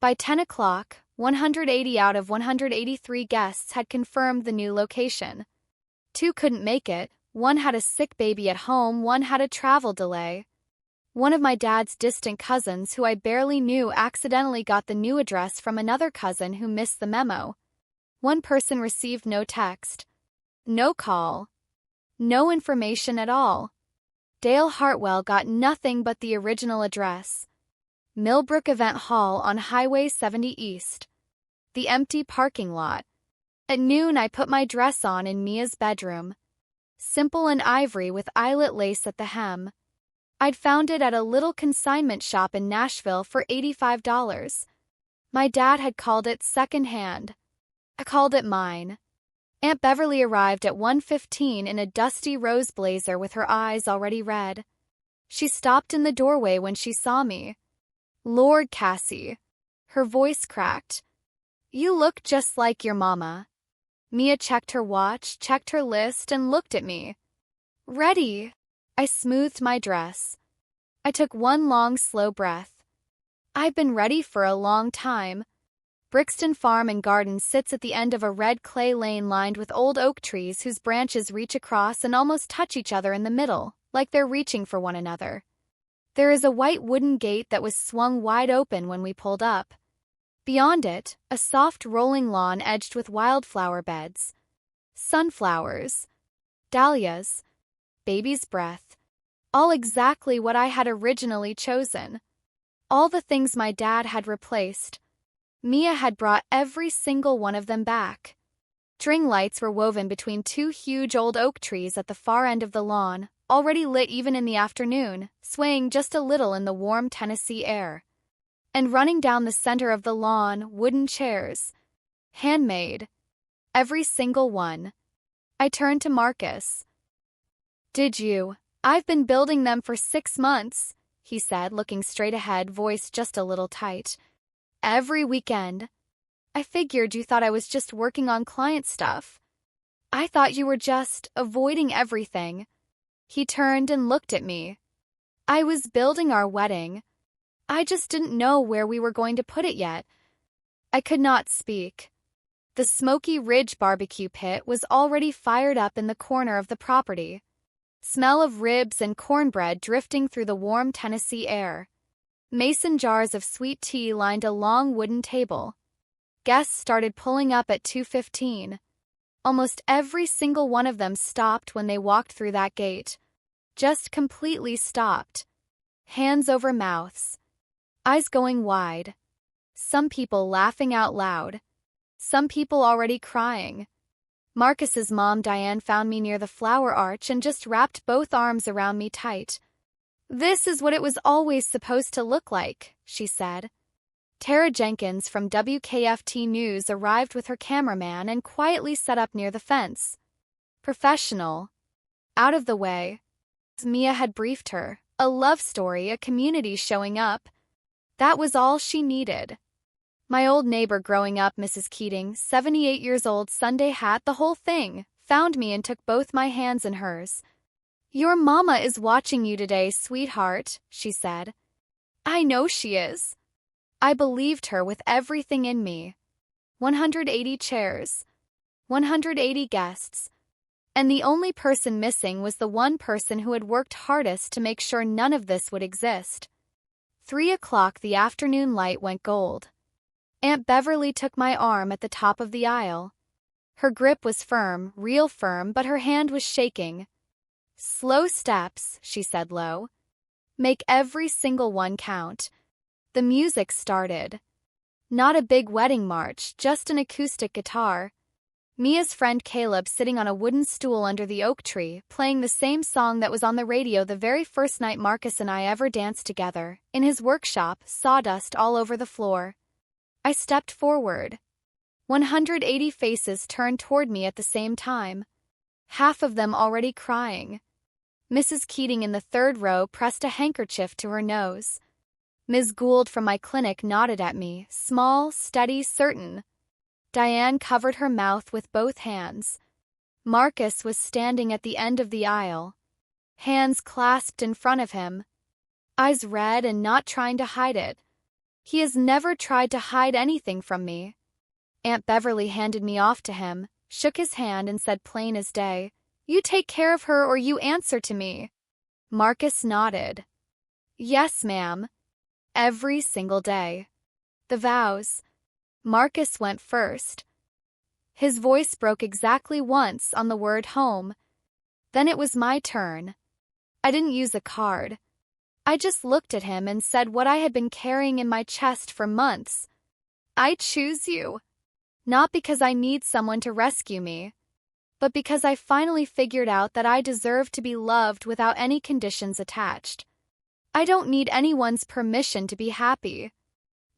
By 10 o'clock, 180 out of 183 guests had confirmed the new location. 2 couldn't make it, 1 had a sick baby at home, 1 had a travel delay. One of my dad's distant cousins, who I barely knew, accidentally got the new address from another cousin who missed the memo. 1 person received no text. No call. No information at all. Dale Hartwell got nothing but the original address. Millbrook Event Hall on Highway 70 East. The empty parking lot. At noon, I put my dress on in Mia's bedroom. Simple and ivory with eyelet lace at the hem. I'd found it at a little consignment shop in Nashville for $85. My dad had called it second-hand. I called it mine. Aunt Beverly arrived at 1:15 in a dusty rose blazer with her eyes already red. She stopped in the doorway when she saw me. Lord, Cassie. Her voice cracked. You look just like your mama. Mia checked her watch, checked her list, and looked at me. Ready. I smoothed my dress. I took one long, slow breath. I've been ready for a long time. Brixton Farm and Garden sits at the end of a red clay lane lined with old oak trees whose branches reach across and almost touch each other in the middle, like they're reaching for one another. There is a white wooden gate that was swung wide open when we pulled up. Beyond it, a soft rolling lawn edged with wildflower beds. Sunflowers. Dahlias. Baby's breath. All exactly what I had originally chosen. All the things my dad had replaced. Mia had brought every single one of them back. String lights were woven between 2 huge old oak trees at the far end of the lawn, already lit even in the afternoon, swaying just a little in the warm Tennessee air. And running down the center of the lawn, wooden chairs. Handmade. Every single one. I turned to Marcus. Did you? I've been building them for 6 months, he said, looking straight ahead, voice just a little tight. Every weekend. I figured you thought I was just working on client stuff. I thought you were just avoiding everything. He turned and looked at me. I was building our wedding. I just didn't know where we were going to put it yet. I could not speak. The Smoky Ridge barbecue pit was already fired up in the corner of the property. Smell of ribs and cornbread drifting through the warm Tennessee air. Mason jars of sweet tea lined a long wooden table. Guests started pulling up at 2:15. Almost every single one of them stopped when they walked through that gate. Just completely stopped. Hands over mouths. Eyes going wide. Some people laughing out loud. Some people already crying. Marcus's mom, Diane, found me near the flower arch and just wrapped both arms around me tight. This is what it was always supposed to look like, she said. Tara Jenkins from WKFT News arrived with her cameraman and quietly set up near the fence. Professional. Out of the way. Mia had briefed her. A love story, a community showing up. That was all she needed. My old neighbor growing up, Mrs. Keating, 78 years old, Sunday hat, the whole thing, found me and took both my hands in hers. Your mama is watching you today, sweetheart, she said. I know she is. I believed her with everything in me. 180 chairs. 180 guests. And the only person missing was the one person who had worked hardest to make sure none of this would exist. 3 o'clock, the afternoon light went gold. Aunt Beverly took my arm at the top of the aisle. Her grip was firm, real firm, but her hand was shaking. Slow steps, she said low. Make every single one count. The music started. Not a big wedding march, just an acoustic guitar. Mia's friend Caleb sitting on a wooden stool under the oak tree, playing the same song that was on the radio the very first night Marcus and I ever danced together, in his workshop, sawdust all over the floor. I stepped forward. 180 faces turned toward me at the same time. Half of them already crying. Mrs. Keating in the third row pressed a handkerchief to her nose. Ms. Gould from my clinic nodded at me, small, steady, certain. Diane covered her mouth with both hands. Marcus was standing at the end of the aisle. Hands clasped in front of him. Eyes red and not trying to hide it. He has never tried to hide anything from me. Aunt Beverly handed me off to him, shook his hand and said plain as day, You take care of her or you answer to me. Marcus nodded. Yes, ma'am. Every single day. The vows. Marcus went first. His voice broke exactly once on the word home. Then it was my turn. I didn't use a card. I just looked at him and said what I had been carrying in my chest for months. I choose you. Not because I need someone to rescue me, but because I finally figured out that I deserve to be loved without any conditions attached. I don't need anyone's permission to be happy.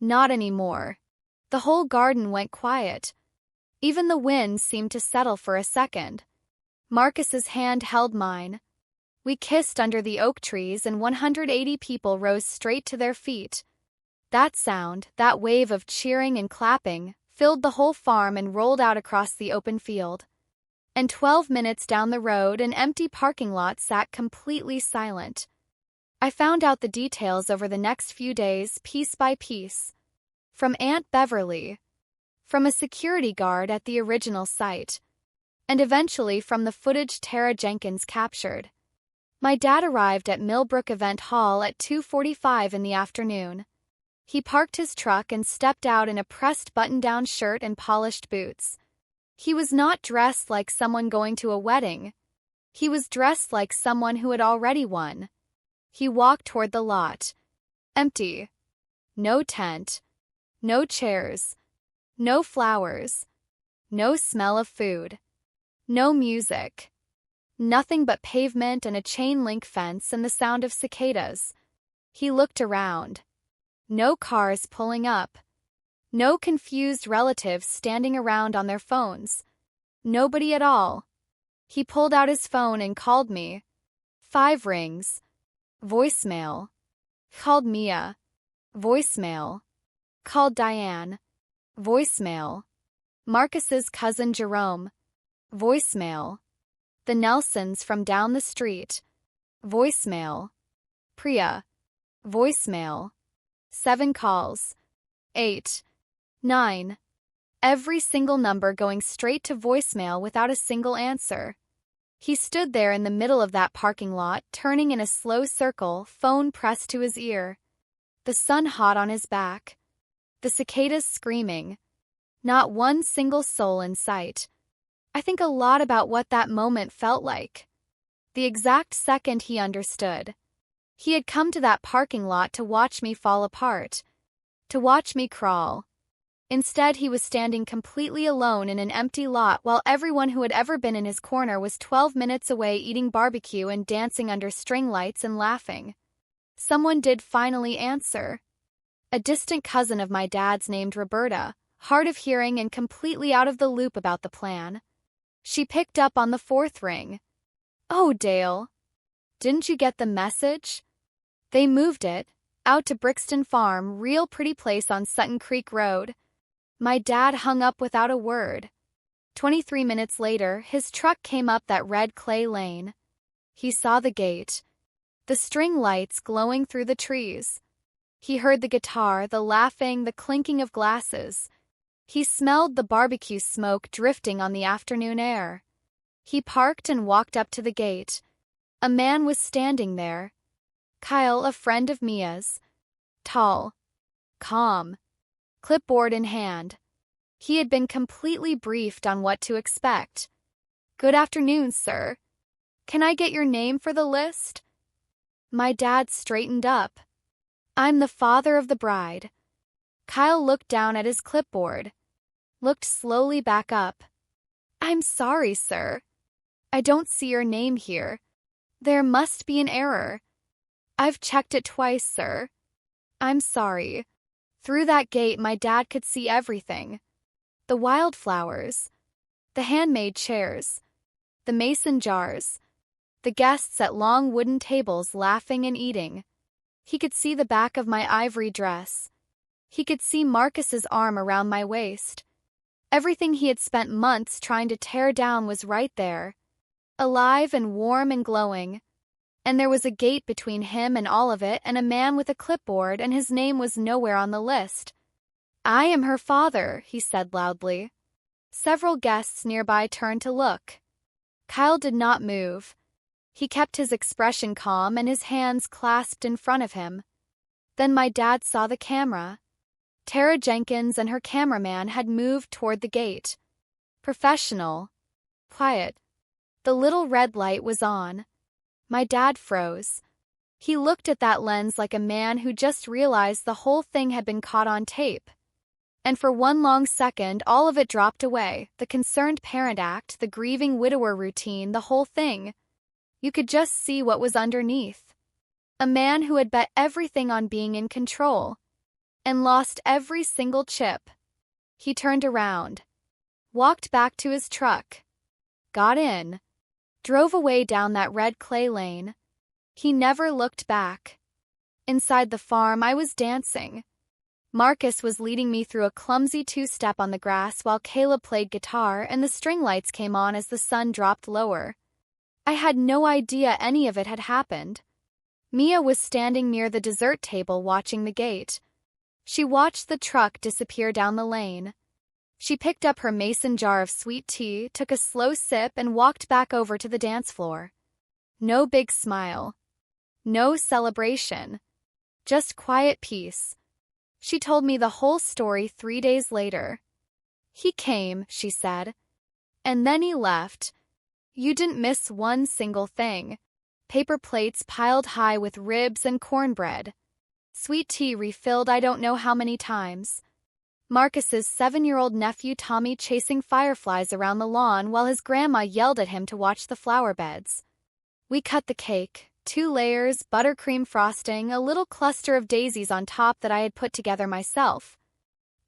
Not anymore. The whole garden went quiet. Even the wind seemed to settle for a second. Marcus's hand held mine. We kissed under the oak trees and 180 people rose straight to their feet. That sound, that wave of cheering and clapping, filled the whole farm and rolled out across the open field. And 12 minutes down the road, an empty parking lot sat completely silent. I found out the details over the next few days, piece by piece. From Aunt Beverly. From a security guard at the original site. And eventually from the footage Tara Jenkins captured. My dad arrived at Millbrook Event Hall at 2:45 in the afternoon. He parked his truck and stepped out in a pressed button-down shirt and polished boots. He was not dressed like someone going to a wedding. He was dressed like someone who had already won. He walked toward the lot. Empty. No tent. No chairs. No flowers. No smell of food. No music. Nothing but pavement and a chain-link fence and the sound of cicadas. He looked around. No cars pulling up. No confused relatives standing around on their phones. Nobody at all. He pulled out his phone and called me. 5 rings. Voicemail. Called Mia. Voicemail. Called Diane. Voicemail. Marcus's cousin Jerome. Voicemail. The Nelsons from down the street. Voicemail. Priya. Voicemail. 7 calls. 8. 9. Every single number going straight to voicemail without a single answer. He stood there in the middle of that parking lot, turning in a slow circle, phone pressed to his ear. The sun hot on his back. The cicadas screaming. Not one single soul in sight. I think a lot about what that moment felt like. The exact second he understood. He had come to that parking lot to watch me fall apart. To watch me crawl. Instead, he was standing completely alone in an empty lot while everyone who had ever been in his corner was 12 minutes away eating barbecue and dancing under string lights and laughing. Someone did finally answer. A distant cousin of my dad's named Roberta, hard of hearing and completely out of the loop about the plan. She picked up on the 4th ring. "Oh, Dale. Didn't you get the message? They moved it, out to Brixton Farm, real pretty place on Sutton Creek Road." My dad hung up without a word. 23 minutes later, his truck came up that red clay lane. He saw the gate. The string lights glowing through the trees. He heard the guitar, the laughing, the clinking of glasses. He smelled the barbecue smoke drifting on the afternoon air. He parked and walked up to the gate. A man was standing there. Kyle, a friend of Mia's. Tall. Calm. Clipboard in hand. He had been completely briefed on what to expect. "Good afternoon, sir. Can I get your name for the list?" My dad straightened up. "I'm the father of the bride." Kyle looked down at his clipboard. Looked slowly back up. "I'm sorry, sir. I don't see your name here. There must be an error. I've checked it twice, sir. I'm sorry." Through that gate, my dad could see everything. The wildflowers. The handmade chairs. The mason jars. The guests at long wooden tables laughing and eating. He could see the back of my ivory dress. He could see Marcus's arm around my waist. Everything he had spent months trying to tear down was right there. Alive and warm and glowing. And there was a gate between him and all of it, and a man with a clipboard, and his name was nowhere on the list. "I am her father," he said loudly. Several guests nearby turned to look. Kyle did not move. He kept his expression calm and his hands clasped in front of him. Then my dad saw the camera. Tara Jenkins and her cameraman had moved toward the gate. Professional. Quiet. The little red light was on. My dad froze. He looked at that lens like a man who just realized the whole thing had been caught on tape. And for one long second, all of it dropped away, the concerned parent act, the grieving widower routine, the whole thing. You could just see what was underneath. A man who had bet everything on being in control. And lost every single chip. He turned around. Walked back to his truck. Got in. Drove away down that red clay lane. He never looked back. Inside the farm, I was dancing. Marcus was leading me through a clumsy 2-step on the grass while Caleb played guitar and the string lights came on as the sun dropped lower. I had no idea any of it had happened. Mia was standing near the dessert table watching the gate. She watched the truck disappear down the lane. She picked up her mason jar of sweet tea, took a slow sip, and walked back over to the dance floor. No big smile. No celebration. Just quiet peace. She told me the whole story 3 days later. "He came," she said. "And then he left. You didn't miss one single thing. Paper plates piled high with ribs and cornbread. Sweet tea refilled I don't know how many times. Marcus's 7-year-old nephew Tommy chasing fireflies around the lawn while his grandma yelled at him to watch the flower beds. We cut the cake, 2 layers, buttercream frosting, a little cluster of daisies on top that I had put together myself.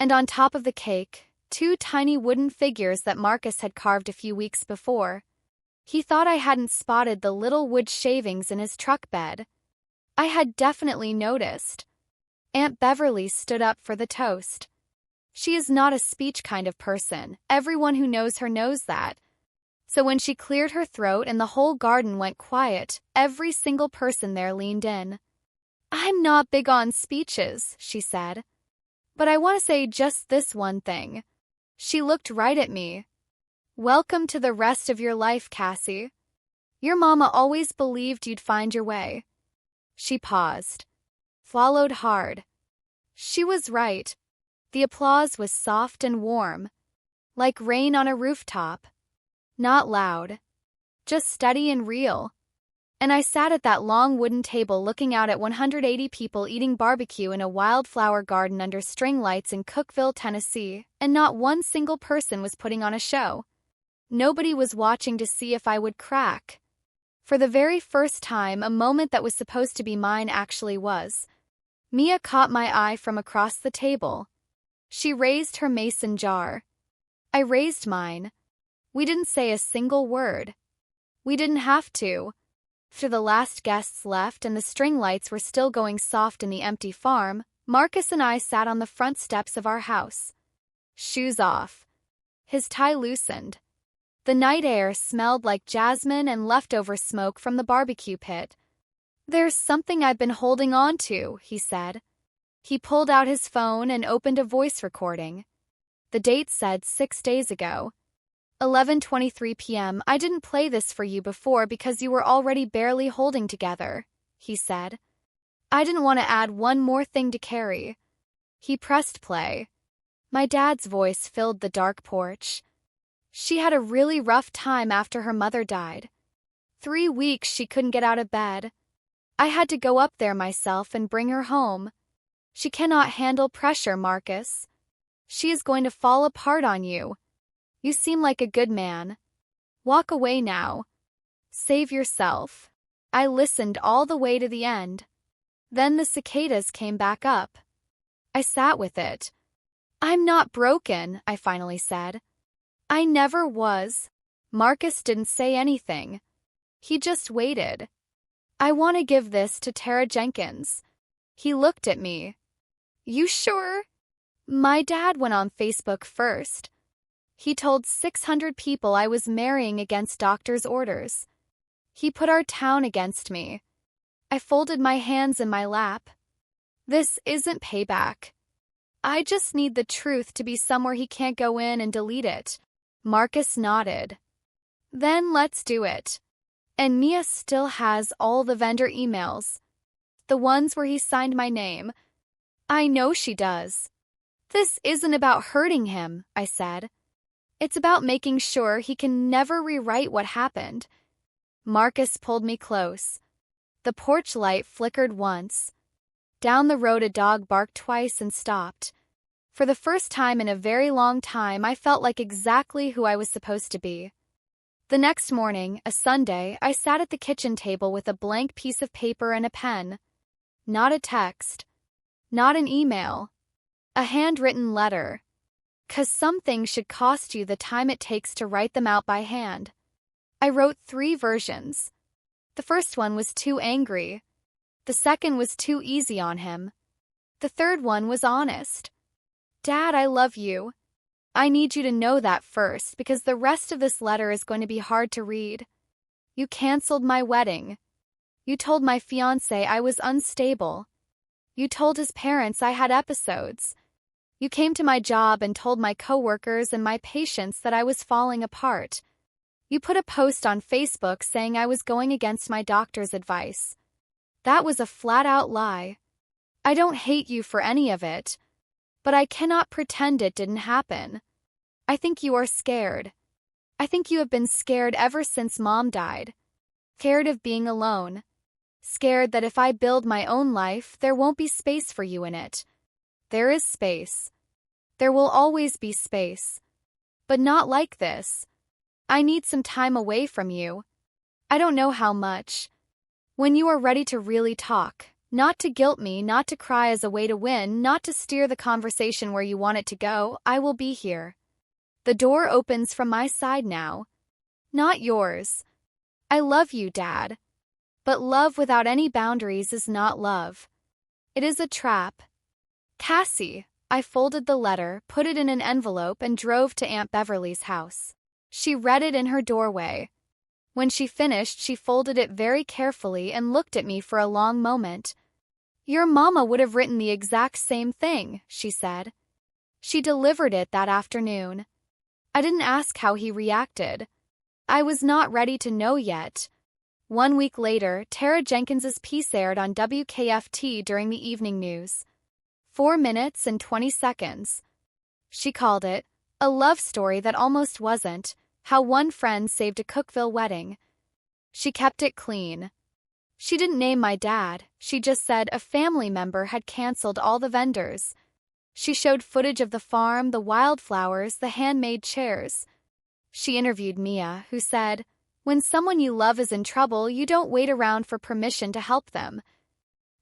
And on top of the cake, 2 tiny wooden figures that Marcus had carved a few weeks before. He thought I hadn't spotted the little wood shavings in his truck bed. I had definitely noticed. Aunt Beverly stood up for the toast. She is not a speech kind of person. Everyone who knows her knows that. So when she cleared her throat and the whole garden went quiet, every single person there leaned in. "I'm not big on speeches," she said. "But I want to say just this one thing." She looked right at me. "Welcome to the rest of your life, Cassie. Your mama always believed you'd find your way." She paused. Swallowed hard. She was right. The applause was soft and warm, like rain on a rooftop. Not loud, just steady and real. And I sat at that long wooden table looking out at 180 people eating barbecue in a wildflower garden under string lights in Cookeville, Tennessee, and not one single person was putting on a show. Nobody was watching to see if I would crack. For the very first time, a moment that was supposed to be mine actually was. Mia caught my eye from across the table. She raised her mason jar. I raised mine. We didn't say a single word. We didn't have to. After the last guests left and the string lights were still going soft in the empty farm, Marcus and I sat on the front steps of our house. Shoes off. His tie loosened. The night air smelled like jasmine and leftover smoke from the barbecue pit. "There's something I've been holding on to," he said. He pulled out his phone and opened a voice recording. The date said 6 days ago. 11:23 p.m. "I didn't play this for you before because you were already barely holding together," he said. "I didn't want to add one more thing to carry." He pressed play. My dad's voice filled the dark porch. "She had a really rough time after her mother died. 3 weeks she couldn't get out of bed. I had to go up there myself and bring her home. She cannot handle pressure, Marcus. She is going to fall apart on you. You seem like a good man. Walk away now. Save yourself." I listened all the way to the end. Then the cicadas came back up. I sat with it. "I'm not broken," I finally said. "I never was." Marcus didn't say anything. He just waited. "I want to give this to Tara Jenkins." He looked at me. "You sure?" "My dad went on Facebook first. He told 600 people I was marrying against doctor's orders. He put our town against me." I folded my hands in my lap. "This isn't payback. I just need the truth to be somewhere he can't go in and delete it." Marcus nodded. "Then let's do it." And Mia still has all the vendor emails. The ones where he signed my name. I know she does. "This isn't about hurting him," I said. "It's about making sure he can never rewrite what happened." Marcus pulled me close. The porch light flickered once. Down the road a dog barked twice and stopped. For the first time in a very long time, I felt like exactly who I was supposed to be. The next morning, a Sunday, I sat at the kitchen table with a blank piece of paper and a pen. Not a text. Not an email. A handwritten letter. 'Cause some things should cost you the time it takes to write them out by hand. I wrote 3 versions. The first one was too angry. The second was too easy on him. The third one was honest. "Dad, I love you. I need you to know that first because the rest of this letter is going to be hard to read. You canceled my wedding. You told my fiancé I was unstable. You told his parents I had episodes. You came to my job and told my coworkers and my patients that I was falling apart. You put a post on Facebook saying I was going against my doctor's advice. That was a flat-out lie. I don't hate you for any of it, but I cannot pretend it didn't happen. I think you are scared. I think you have been scared ever since Mom died. Scared of being alone. Scared that if I build my own life, there won't be space for you in it. There is space. There will always be space. But not like this. I need some time away from you. I don't know how much. When you are ready to really talk, not to guilt me, not to cry as a way to win, not to steer the conversation where you want it to go, I will be here. The door opens from my side now. Not yours. I love you, Dad. But love without any boundaries is not love. It is a trap. Cassie. I folded the letter, put it in an envelope, and drove to Aunt Beverly's house. She read it in her doorway. When she finished, she folded it very carefully and looked at me for a long moment. Your mama would have written the exact same thing, she said. She delivered it that afternoon. I didn't ask how he reacted. I was not ready to know yet. 1 week later, Tara Jenkins's piece aired on WKFT during the evening news. 4 minutes and 20 seconds. She called it, "A love story that almost wasn't, how one friend saved a Cookville wedding." She kept it clean. She didn't name my dad, she just said a family member had canceled all the vendors. She showed footage of the farm, the wildflowers, the handmade chairs. She interviewed Mia, who said, "When someone you love is in trouble, you don't wait around for permission to help them."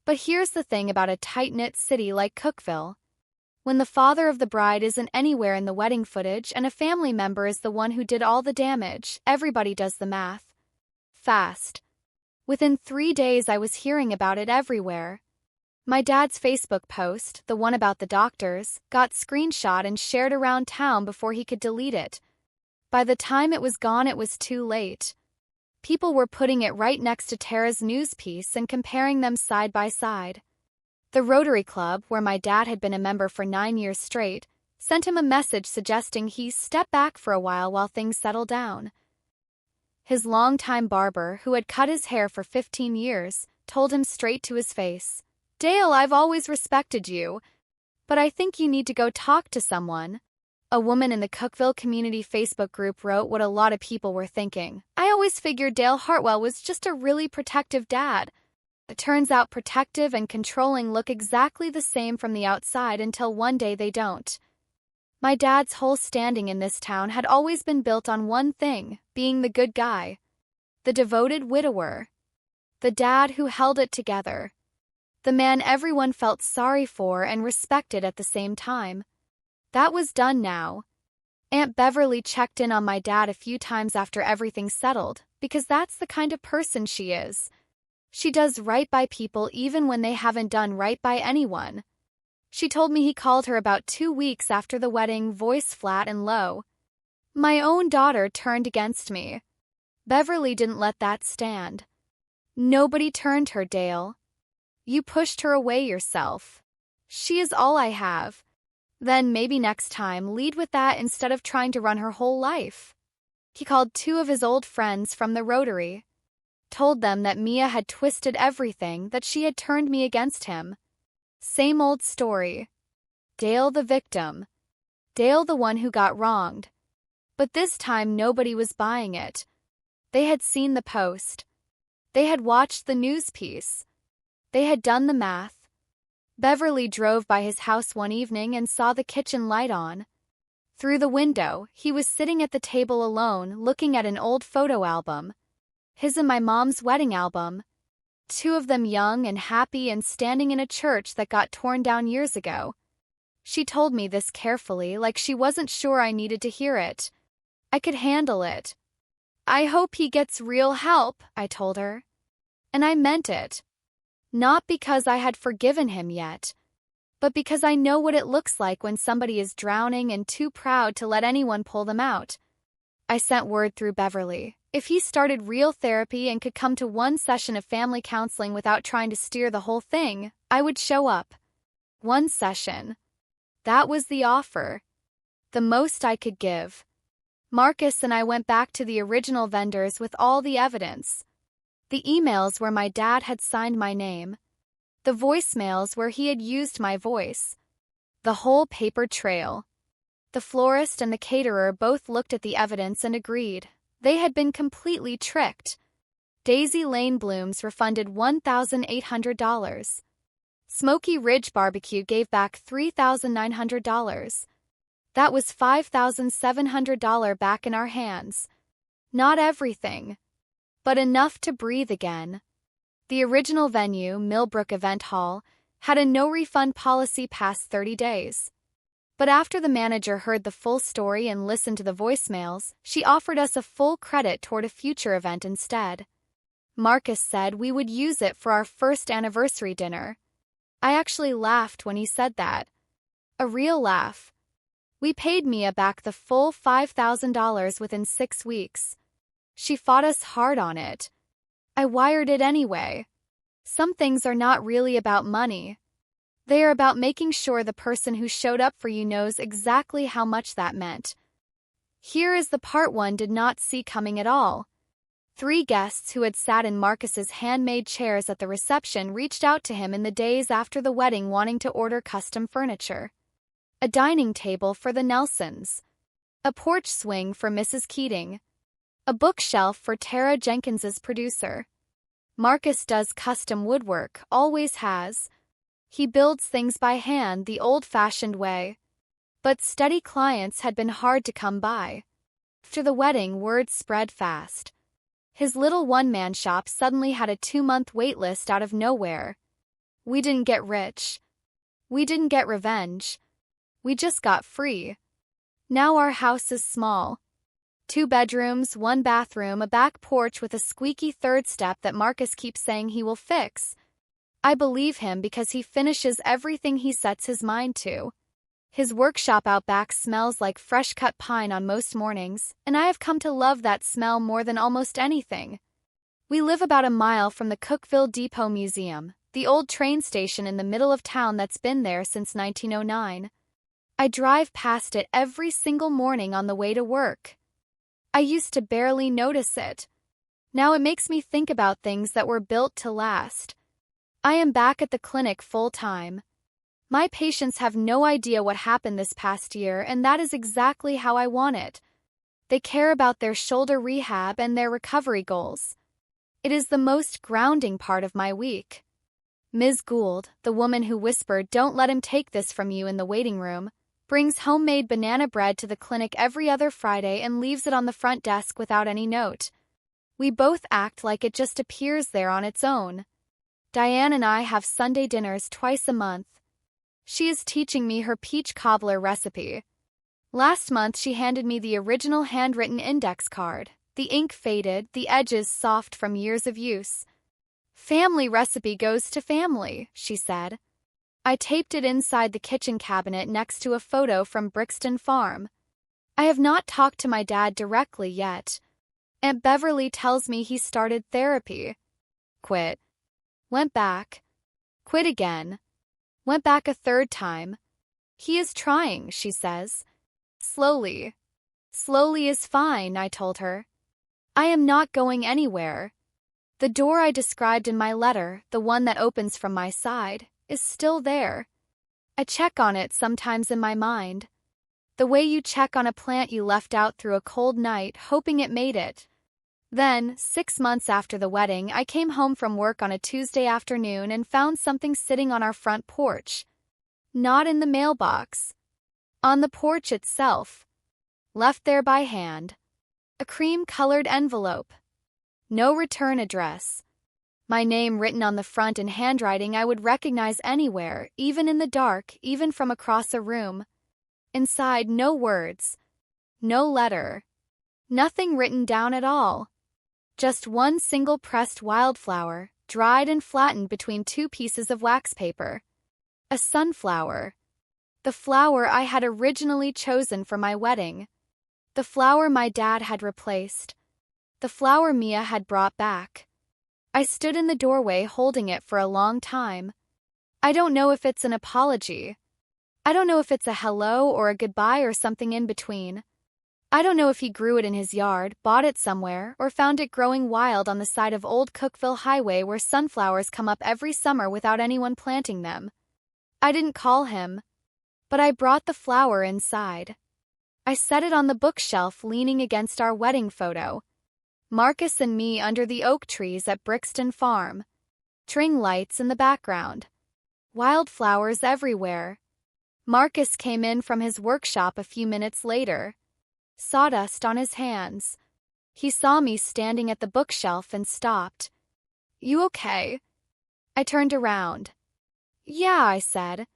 But here's the thing about a tight-knit city like Cookville. When the father of the bride isn't anywhere in the wedding footage and a family member is the one who did all the damage, everybody does the math. Fast. Within 3 days I was hearing about it everywhere. My dad's Facebook post, the one about the doctors, got screenshot and shared around town before he could delete it. By the time it was gone, it was too late. People were putting it right next to Tara's news piece and comparing them side by side. The Rotary Club, where my dad had been a member for 9 years straight, sent him a message suggesting he step back for a while things settle down. His longtime barber, who had cut his hair for 15 years, told him straight to his face, "Dale, I've always respected you, but I think you need to go talk to someone." A woman in the Cookville community Facebook group wrote what a lot of people were thinking. "I always figured Dale Hartwell was just a really protective dad. It turns out protective and controlling look exactly the same from the outside until one day they don't." My dad's whole standing in this town had always been built on one thing, being the good guy. The devoted widower. The dad who held it together. The man everyone felt sorry for and respected at the same time. That was done now. Aunt Beverly checked in on my dad a few times after everything settled, because that's the kind of person she is. She does right by people even when they haven't done right by anyone. She told me he called her about 2 weeks after the wedding, voice flat and low. My own daughter turned against me. Beverly didn't let that stand. Nobody turned her, Dale. You pushed her away yourself. She is all I have. Then maybe next time lead with that instead of trying to run her whole life." He called 2 of his old friends from the Rotary. Told them that Mia had twisted everything, that she had turned me against him. Same old story. Dale the victim. Dale the one who got wronged. But this time nobody was buying it. They had seen the post. They had watched the news piece. They had done the math. Beverly drove by his house one evening and saw the kitchen light on. Through the window, he was sitting at the table alone, looking at an old photo album. His and my mom's wedding album. 2 of them young and happy and standing in a church that got torn down years ago. She told me this carefully, like she wasn't sure I needed to hear it. I could handle it. "I hope he gets real help," I told her. And I meant it. Not because I had forgiven him yet, but because I know what it looks like when somebody is drowning and too proud to let anyone pull them out. I sent word through Beverly. If he started real therapy and could come to 1 session of family counseling without trying to steer the whole thing, I would show up. 1 session. That was the offer. The most I could give. Marcus and I went back to the original vendors with all the evidence. The emails where my dad had signed my name. The voicemails where he had used my voice. The whole paper trail. The florist and the caterer both looked at the evidence and agreed. They had been completely tricked. Daisy Lane Blooms refunded $1,800. Smoky Ridge Barbecue gave back $3,900. That was $5,700 back in our hands. Not everything, but enough to breathe again. The original venue, Millbrook Event Hall, had a no-refund policy past 30 days. But after the manager heard the full story and listened to the voicemails, she offered us a full credit toward a future event instead. Marcus said we would use it for our first anniversary dinner. I actually laughed when he said that. A real laugh. We paid Mia back the full $5,000 within 6 weeks. She fought us hard on it. I wired it anyway. Some things are not really about money. They are about making sure the person who showed up for you knows exactly how much that meant. Here is the part one did not see coming at all. 3 guests who had sat in Marcus's handmade chairs at the reception reached out to him in the days after the wedding wanting to order custom furniture. A dining table for the Nelsons. A porch swing for Mrs. Keating. A bookshelf for Tara Jenkins's producer. Marcus does custom woodwork, always has. He builds things by hand the old-fashioned way. But steady clients had been hard to come by. After the wedding, word spread fast. His little one-man shop suddenly had a 2-month wait list out of nowhere. We didn't get rich. We didn't get revenge. We just got free. Now our house is small. 2 bedrooms, 1 bathroom, a back porch with a squeaky 3rd step that Marcus keeps saying he will fix. I believe him because he finishes everything he sets his mind to. His workshop out back smells like fresh-cut pine on most mornings, and I have come to love that smell more than almost anything. We live about a mile from the Cookeville Depot Museum, the old train station in the middle of town that's been there since 1909. I drive past it every single morning on the way to work. I used to barely notice it. Now it makes me think about things that were built to last. I am back at the clinic full-time. My patients have no idea what happened this past year, and that is exactly how I want it. They care about their shoulder rehab and their recovery goals. It is the most grounding part of my week. Ms. Gould, the woman who whispered, "Don't let him take this from you," in the waiting room, brings homemade banana bread to the clinic every other Friday and leaves it on the front desk without any note. We both act like it just appears there on its own. Diane and I have Sunday dinners twice a month. She is teaching me her peach cobbler recipe. Last month she handed me the original handwritten index card, the ink faded, the edges soft from years of use. "Family recipe goes to family," she said. I taped it inside the kitchen cabinet next to a photo from Brixton Farm. I have not talked to my dad directly yet. Aunt Beverly tells me he started therapy. Quit. Went back. Quit again. Went back a 3rd time. He is trying, she says. Slowly. Slowly is fine, I told her. I am not going anywhere. The door I described in my letter, the one that opens from my side, is still there. I check on it sometimes in my mind. The way you check on a plant you left out through a cold night, hoping it made it. Then, 6 months after the wedding, I came home from work on a Tuesday afternoon and found something sitting on our front porch. Not in the mailbox. On the porch itself. Left there by hand. A cream-colored envelope. No return address. My name written on the front in handwriting I would recognize anywhere, even in the dark, even from across a room. Inside, no words. No letter. Nothing written down at all. Just one single pressed wildflower, dried and flattened between 2 pieces of wax paper. A sunflower. The flower I had originally chosen for my wedding. The flower my dad had replaced. The flower Mia had brought back. I stood in the doorway holding it for a long time. I don't know if it's an apology. I don't know if it's a hello or a goodbye or something in between. I don't know if he grew it in his yard, bought it somewhere, or found it growing wild on the side of Old Cookeville Highway where sunflowers come up every summer without anyone planting them. I didn't call him, but I brought the flower inside. I set it on the bookshelf leaning against our wedding photo. Marcus and me under the oak trees at Brixton Farm. String lights in the background. Wildflowers everywhere. Marcus came in from his workshop a few minutes later. Sawdust on his hands. He saw me standing at the bookshelf and stopped. You okay? I turned around. Yeah, I said.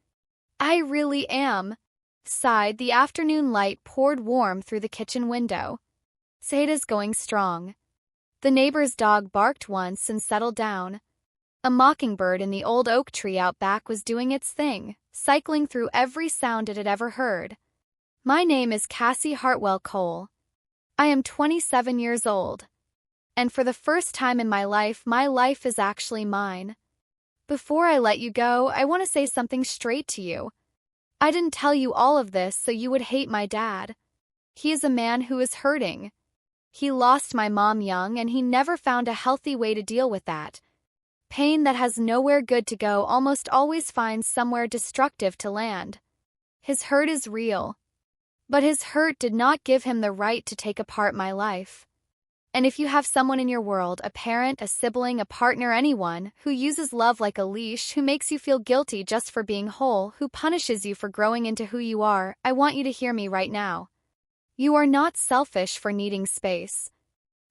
I really am. Sighed. The afternoon light poured warm through the kitchen window. Sada's going strong. The neighbor's dog barked once and settled down. A mockingbird in the old oak tree out back was doing its thing, cycling through every sound it had ever heard. My name is Cassie Hartwell Cole. I am 27 years old. And for the first time in my life is actually mine. Before I let you go, I want to say something straight to you. I didn't tell you all of this so you would hate my dad. He is a man who is hurting. He lost my mom young and he never found a healthy way to deal with that. Pain that has nowhere good to go almost always finds somewhere destructive to land. His hurt is real. But his hurt did not give him the right to take apart my life. And if you have someone in your world, a parent, a sibling, a partner, anyone, who uses love like a leash, who makes you feel guilty just for being whole, who punishes you for growing into who you are, I want you to hear me right now. You are not selfish for needing space.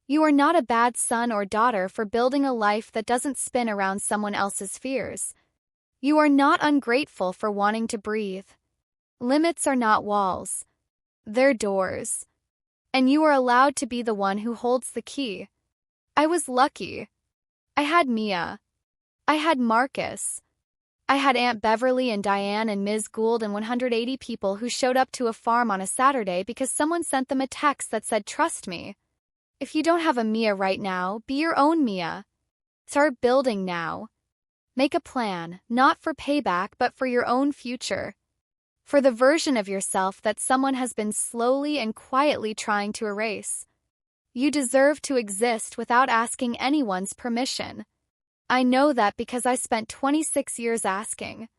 You are not a bad son or daughter for building a life that doesn't spin around someone else's fears. You are not ungrateful for wanting to breathe. Limits are not walls. They're doors. And you are allowed to be the one who holds the key. I was lucky. I had Mia. I had Marcus. I had Aunt Beverly and Diane and Ms. Gould and 180 people who showed up to a farm on a Saturday because someone sent them a text that said, "Trust me." If you don't have a Mia right now, be your own Mia. Start building now. Make a plan, not for payback but for your own future. For the version of yourself that someone has been slowly and quietly trying to erase. You deserve to exist without asking anyone's permission. I know that because I spent 26 years asking.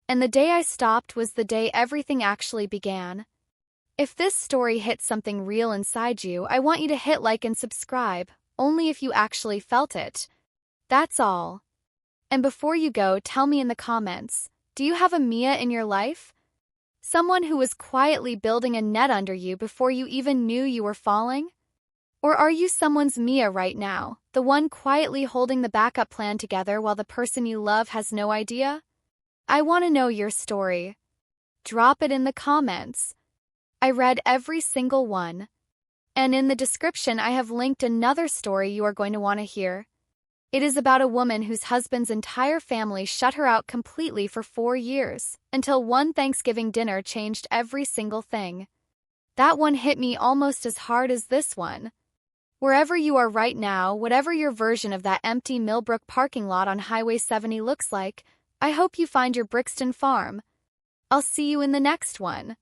And the day I stopped was the day everything actually began. If this story hit something real inside you, I want you to hit like and subscribe, only if you actually felt it. That's all. And before you go, tell me in the comments, do you have a Mia in your life? Someone who was quietly building a net under you before you even knew you were falling? Or are you someone's Mia right now, the one quietly holding the backup plan together while the person you love has no idea? I want to know your story. Drop it in the comments. I read every single one. And in the description I have linked another story you are going to want to hear. It is about a woman whose husband's entire family shut her out completely for 4 years, until one Thanksgiving dinner changed every single thing. That one hit me almost as hard as this one. Wherever you are right now, whatever your version of that empty Millbrook parking lot on Highway 70 looks like, I hope you find your Brixton farm. I'll see you in the next one.